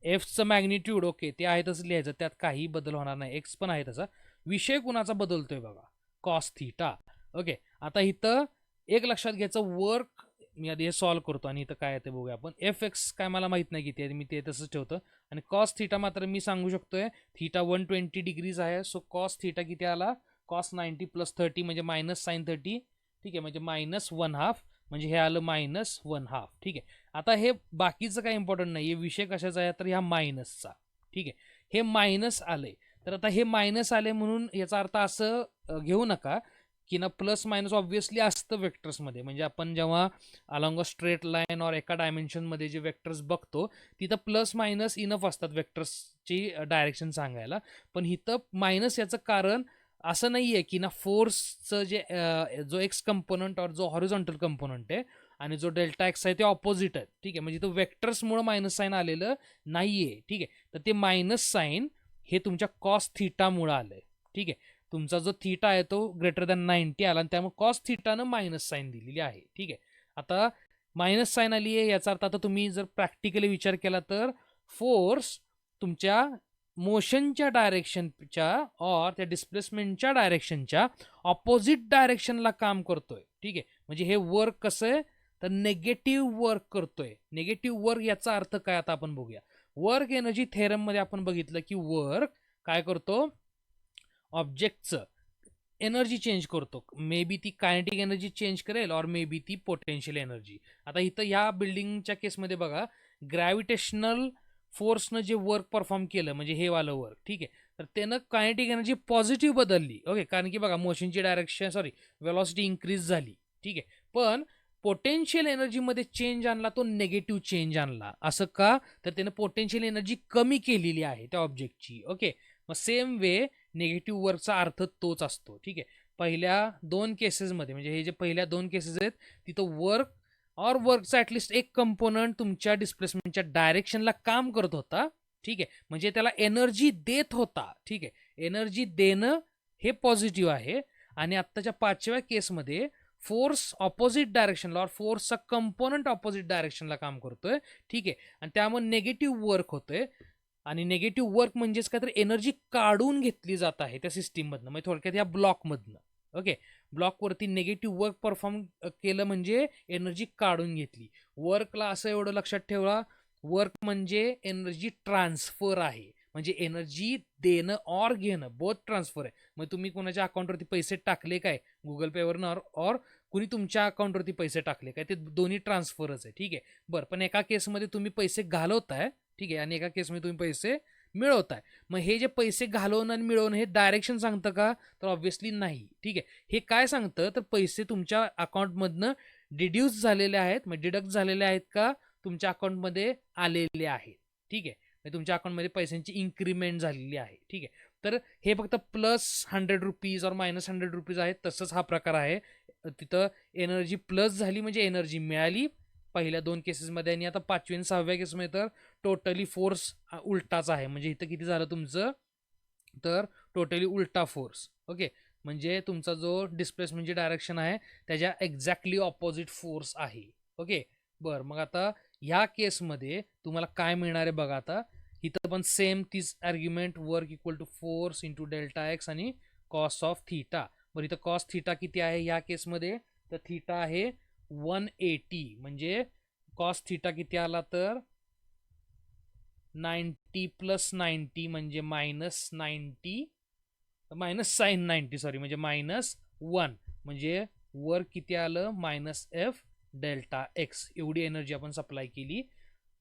एफचं मॅग्निट्यूड, ओके, ते आहे तसं लिहायचं, त्यात काही बदल होणार नाही. एक्स पण आहे तसा. विषय कुणाचा बदलतोय बघा, कॉस थीटा. ओके, आता इथं एक लक्षात घ्यायचं, वर्क मी आधी हे सॉल्व्ह करतो आणि इथं काय ते बघूया आपण. FX काय मला माहित नाही किती आहे, मी ते तसंच ठेवतो. आणि कॉस थीटा मात्र मी सांगू शकतोय, थीटा 120 डिग्रीज आहे. सो कॉस थीटा किती आला, कॉस 90 + 30 म्हणजे -sin 30. ठीक आहे, म्हणजे -1/2, म्हणजे हे आलं -1/2. ठीक आहे, आता हे बाकीचं काही इम्पॉर्टंट नाही, विषय कशाचा आहे तर ह्या मायनसचा. ठीक आहे, हे मायनस आले, तर आता हे मायनस आले म्हणून याचा अर्थ असं घेऊ नका की ना प्लस मायनस ऑब्व्हियसली असतं वेक्टर्समध्ये. म्हणजे आपण जेव्हा अलॉंग अ स्ट्रेट लाईन और एका डायमेन्शनमध्ये जे वेक्टर्स बघतो तिथं प्लस मायनस इनफ असतात वेक्टर्सची डायरेक्शन सांगायला. पण इथं मायनस याचं कारण असं नाही आहे की ना फोर्सचं जे जो एक्स कंपोनंट और जो हॉरिझॉन्टल कंपोनंट आहे आणि जो डेल्टा एक्स आहे ते ऑपोजिट आहे. ठीक आहे, म्हणजे तो वेक्टर्समुळे मायनस साईन आलेलं नाहीये. ठीक आहे, तर ते मायनस साईन हे तुमच्या कॉस थिटामुळे आलंय. ठीक आहे, तुमचा जो थिटा आहे तो ग्रेटर दॅन 90 आला आणि त्यामुळे कॉस थिटानं मायनस साईन दिलेली आहे. ठीक आहे, आता मायनस साईन आली आहे याचा अर्थ आता तुम्ही जर प्रॅक्टिकली विचार केला तर फोर्स तुमच्या मोशनच्या डायरेक्शनच्या और त्या डिस्प्लेसमेंटच्या डायरेक्शनच्या ऑपोजिट डायरेक्शनला काम करतोय. ठीक आहे, म्हणजे हे वर्क कसं आहे तर नेगेटिव्ह वर्क करतोय. नेगेटिव्ह वर्क याचा अर्थ काय आता आपण बघूया. वर्क एनर्जी थेरम मध्ये आपण बघितलं की वर्क काय करतो, ऑब्जेक्टचं एनर्जी चेंज करतो. मे बी ती कायनेटिक एनर्जी चेंज करेल और मे बी ती पोटेन्शियल एनर्जी. आता इथं ह्या बिल्डिंगच्या केसमध्ये बघा, ग्रॅव्हिटेशनल फोर्सनं जे वर्क परफॉर्म केलं म्हणजे हे वालं वर्क, ठीक आहे, तर त्यानं कायनेटिक एनर्जी पॉझिटिव्ह बदलली. ओके, कारण की बघा मोशनची डायरेक्शन वेलॉसिटी इन्क्रीज झाली. ठीक आहे, पण पोटेन्शियल एनर्जीमध्ये चेंज आणला तो निगेटिव्ह चेंज आणला. असं का तर त्यानं पोटेन्शियल एनर्जी कमी केलेली आहे त्या ऑब्जेक्टची. ओके, मग सेम वे निगेटिव्ह वर्कचा अर्थ तोच असतो. ठीक आहे, पहिल्या दोन केसेसमध्ये म्हणजे हे जे पहिल्या दोन केसेस आहेत तिथं वर्क और वर्कचा ॲटलिस्ट एक कंपोनंट तुमच्या डिस्प्लेसमेंटच्या डायरेक्शनला काम करत होता. ठीक आहे, म्हणजे त्याला एनर्जी देत होता. ठीक आहे, एनर्जी देणं हे पॉझिटिव्ह आहे. आणि आत्ताच्या पाचव्या केसमध्ये फोर्स ऑपोजिट डायरेक्शनला और फोर्सचा कंपोनंट ऑपोजिट डायरेक्शनला काम करतोय. ठीक आहे, आणि त्यामुळे निगेटिव्ह वर्क होतोय. आणि निगेटिव्ह वर्क म्हणजेच काय तर एनर्जी काढून घेतली जात आहे त्या सिस्टीममधनं, म्हणजे थोडक्यात या ब्लॉकमधनं. ओके, ब्लॉकवरती निगेटिव्ह वर्क परफॉर्म केलं म्हणजे एनर्जी काढून घेतली. वर्कला असं एवढं लक्षात ठेवा, वर्क म्हणजे एनर्जी ट्रान्सफर आहे. म्हणजे एनर्जी देणं और घेणं बोथ ट्रान्सफर आहे. मग तुम्ही कोणाच्या अकाउंटवरती पैसे टाकले काय गुगल पेवरनं और कुणी तुमच्या अकाउंटवरती पैसे टाकले काय, ते दोन्ही ट्रान्सफरच आहे. ठीक आहे, बरं, पण एका केसमध्ये तुम्ही पैसे घालवताय. ठीक आहे, आणि एका केसमध्ये तुम्ही पैसे मिळवताय. मग हे जे पैसे घालवणं आणि मिळवणं हे डायरेक्शन सांगतं का तर ऑब्व्हियसली नाही. ठीक आहे, हे काय सांगतं तर पैसे तुमच्या अकाउंटमधनं डिड्यूस झालेले आहेत, म्हणजे डिडक्ट झालेले आहेत का तुमच्या अकाउंटमध्ये आलेले आहेत. ठीक आहे, म्हणजे तुमच्या अकाउंटमध्ये पैशांची इन्क्रीमेंट झालेली आहे. ठीक आहे, तर हे फक्त +100 रुपीज और -100 रुपीज आहेत तसंच हा प्रकार आहे. तिथं एनर्जी प्लस झाली म्हणजे एनर्जी मिळाली पहिल्या दोन केसेसमध्ये, आणि आता पाचवी आणि सहाव्या केसमध्ये तर टोटली फोर्स उलटाच आहे. म्हणजे इथं किती झालं तुमचं तर टोटली उलटा फोर्स. ओके, म्हणजे तुमचा जो डिस्प्लेसमेंटची डायरेक्शन आहे त्याच्या एक्झॅक्टली ऑपोजिट फोर्स आहे. ओके, बरं, मग आता ह्या केसमध्ये तुम्हाला काय मिळणार आहे बघा. आता इथं पण सेम तीच argument, work equal to force into delta X आणि कॉस ऑफ थिटा. बरं, इथं कॉस थिटा किती आहे ह्या केसमध्ये तर थिटा आहे 180. म्हणजे कॉस थिटा किती आला तर 90 + 90 म्हणजे -90 मायनस साईन 90 सॉरी म्हणजे -1. म्हणजे वर किती आलं -f डेल्टा एक्स. एवढी एनर्जी आपण सप्लाय केली.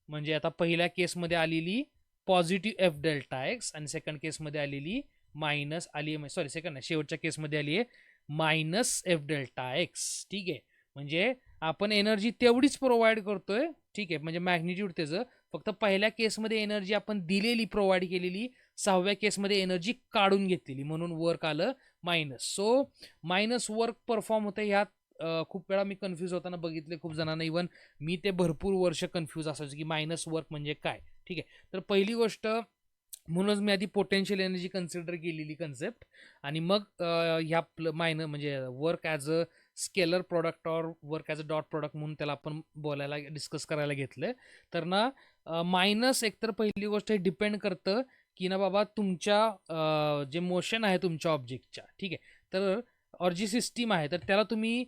म्हणजे आता पहिल्या केसमध्ये आलेली पॉझिटिव्ह एफ डेल्टा एक्स आणि सेकंड केसमध्ये आलेली मायनस आली आहे, सॉरी सेकंड नाही शेवटच्या केसमध्ये आली आहे -f डेल्टा एक्स. ठीक आहे, म्हणजे आपण एनर्जी तेवढीच प्रोव्हाइड करतोय. ठीक आहे, म्हणजे मॅग्निट्यूड त्याचं फक्त पहिल्या केसमध्ये एनर्जी आपण दिलेली प्रोव्हाइड केलेली, सहाव्या केसमध्ये एनर्जी काढून घेतलेली म्हणून वर्क आलं minus. So minus work perform होतं. ह्यात खूप वेळा मी कन्फ्यूज होताना बघितले खूप जणांना, इव्हन मी ते भरपूर वर्ष कन्फ्यूज असायचं की मायनस वर्क म्हणजे काय. ठीक आहे, तर पहिली गोष्ट म्हणूनच मी आधी पोटेन्शियल एनर्जी कन्सिडर केलेली कन्सेप्ट, आणि मग ह्या म्हणजे work as a scalar product और work as a dot product म्हणून त्याला आपण बोलायला डिस्कस करायला घेतलं. तर ना मायनस एकतर पहिली गोष्ट हे डिपेंड करतं की ना बाबा तुमच्या जे मोशन आहे तुमच्या ऑब्जेक्टच्या, ठीक आहे, तर और जी सिस्टीम आहे तर त्याला तुम्ही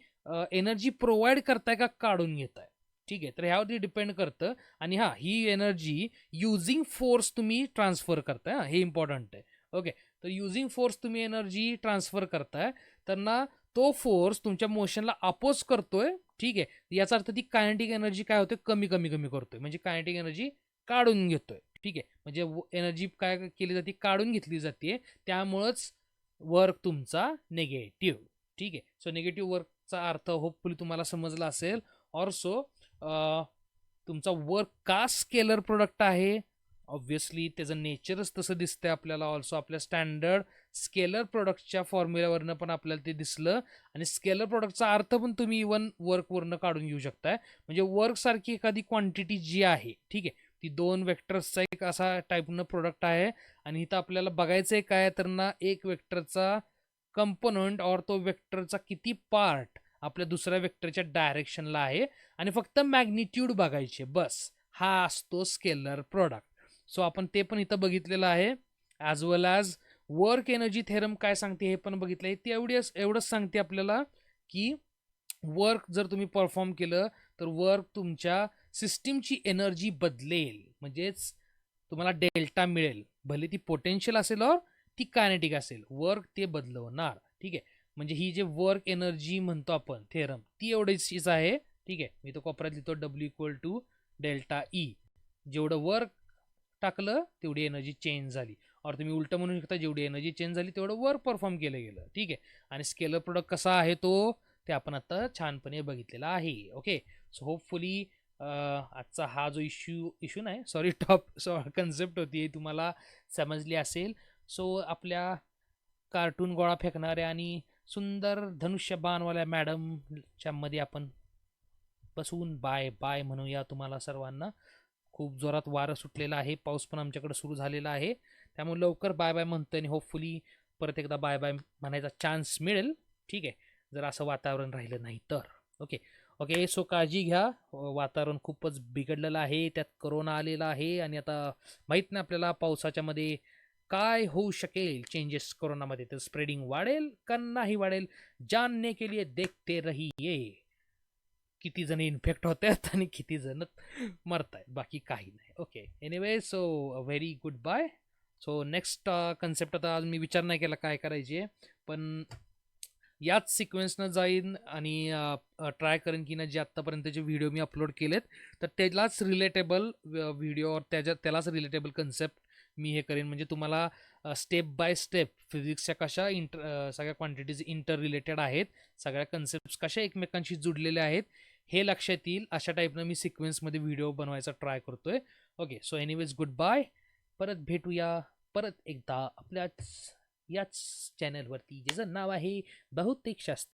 एनर्जी प्रोव्हाइड करताय का काढून घेताय. ठीक आहे, तर ह्यावरती डिपेंड करतं. आणि हां, ही एनर्जी युझिंग फोर्स तुम्ही ट्रान्सफर करताय, हे इम्पॉर्टंट आहे. ओके, तर युझिंग फोर्स तुम्ही एनर्जी ट्रान्सफर करताय तर ना तो फोर्स तुमच्या मोशनला अपोज करतोय. ठीक आहे, याचा अर्थ ती कायनेटिक एनर्जी काय होते कमी कमी कमी करतोय, म्हणजे कायनेटिक एनर्जी काढून घेतोय. ठीक आहे, म्हणजे एनर्जी काय केली जाते काढून घेतली जाते, त्यामुळंच वर्क तुमचा निगेटिव्ह. ठीक आहे. सो निगेटिव्ह वर्कचा अर्थ होपफुली तुम्हाला समजला असेल. ऑल्सो तुमचा वर्क का स्केलर प्रोडक्ट आहे, ऑब्व्हियसली त्याचं नेचरच तसं दिसतंय आपल्याला. ऑल्सो आपल्या स्टँडर्ड स्केलर प्रोडक्टच्या फॉर्म्युल्यावरनं पण आपल्याला ते दिसलं. आणि स्केलर प्रोडक्टचा अर्थ पण तुम्ही इवन वर्कवरनं काढून घेऊ शकताय. म्हणजे वर्कसारखी एखादी क्वांटिटी जी आहे, ठीक आहे, ती 2 वेक्टर्सचा एक असा टाईपनं प्रोडक्ट आहे. आणि इथं आपल्याला बघायचं आहे काय तर ना, एक वेक्टरचा कंपोनंट और तो वेक्टरचा किती पार्ट आपल्या दुसऱ्या वेक्टरच्या डायरेक्शनला आहे आणि फक्त मॅग्निट्यूड बघायचे बस. हा असतो स्केलर प्रोडक्ट. सो आपण ते पण इथं बघितलेलं आहे. ॲज वेल ॲज वर्क एनर्जी थेरम काय सांगते हे पण बघितलं आहे. ती एवढंच सांगते आपल्याला की वर्क जर तुम्ही परफॉर्म केलं तर वर्क तुमच्या सिस्टीमची एनर्जी बदलेल. म्हणजेच तुम्हाला डेल्टा मिळेल, भले ती पोटेन्शियल असेल और ती कायनेटिक असेल, वर्क ते बदलवणार. ठीक आहे. म्हणजे ही जे वर्क एनर्जी म्हणतो आपण थेरम, ती एवढीच आहे. ठीक आहे. मी तो कोपऱ्यात लिहितो W=ΔE. जेवढं वर्क टाकलं तेवढी एनर्जी चेंज झाली. और तुम्ही उलट म्हणू शकता, जेवढी एनर्जी चेंज झाली तेवढं वर्क परफॉर्म केलं गेलं. ठीक आहे. आणि स्केलर प्रोडक्ट कसा आहे तो ते आपण आता छानपणे बघितलेला आहे. ओके. सो होपफुली आजचा हा जो इश्यू नाही, सॉरी, कन्सेप्ट होती तुम्हाला समजली असेल. सो आपल्या कार्टून गोळा फेकणाऱ्या आणि सुंदर धनुष्यबाणवाल्या मॅडमच्या मध्ये आपण बसून बाय बाय म्हणूया तुम्हाला सर्वांना. खूप जोरात वारं सुटलेलं आहे, पाऊस पण आमच्याकडे सुरू झालेला आहे, त्यामुळे लवकर बाय बाय म्हणतोय आणि होपफुली परत एकदा बाय बाय म्हणायचा चान्स मिळेल. ठीक आहे, जर असं वातावरण राहिलं नाही तर. Okay okay. सो काळजी घ्या, वातावरण खूपच बिघडलेलं आहे, त्यात कोरोना आलेला आहे आणि आता माहीत नाही आपल्याला पावसाच्या मध्ये काय होऊ शकेल चेंजेस कोरोनामध्ये. तर स्प्रेडिंग वाढेल का नाही वाढेल, जानने के लिए देखते रहिए. किती जण इन्फेक्ट होत आहेत आणि किती जण मरत आहेत, बाकी काही नाही. Okay. Anyway, so very good bye. So next concept आता आज मी विचार नाही केला काय करायचे, पण याच सिक्वेन्सनं जाईन आणि ट्राय करेन की ना जे आत्तापर्यंतचे व्हिडिओ मी अपलोड केलेत तर त्यालाच रिलेटेबल व्हिडिओ त्यालाच रिलेटेबल कन्सेप्ट मी हे करेन. म्हणजे तुम्हाला स्टेप बाय स्टेप फिजिक्सच्या कशा सगळ्या क्वांटिटीज इंटर रिलेटेड आहेत, सगळ्या कन्सेप्ट कशा एकमेकांशी जुडलेल्या आहेत हे लक्षात येईल, अशा टाईपनं मी सिक्वेन्समध्ये व्हिडिओ बनवायचा ट्राय करतोय. Okay. So anyways good bye. परत भेटूया परत एकदा आपल्याच याच चॅनलवरती, ज्याचं नाव आहे बहुतेक शास्त्र.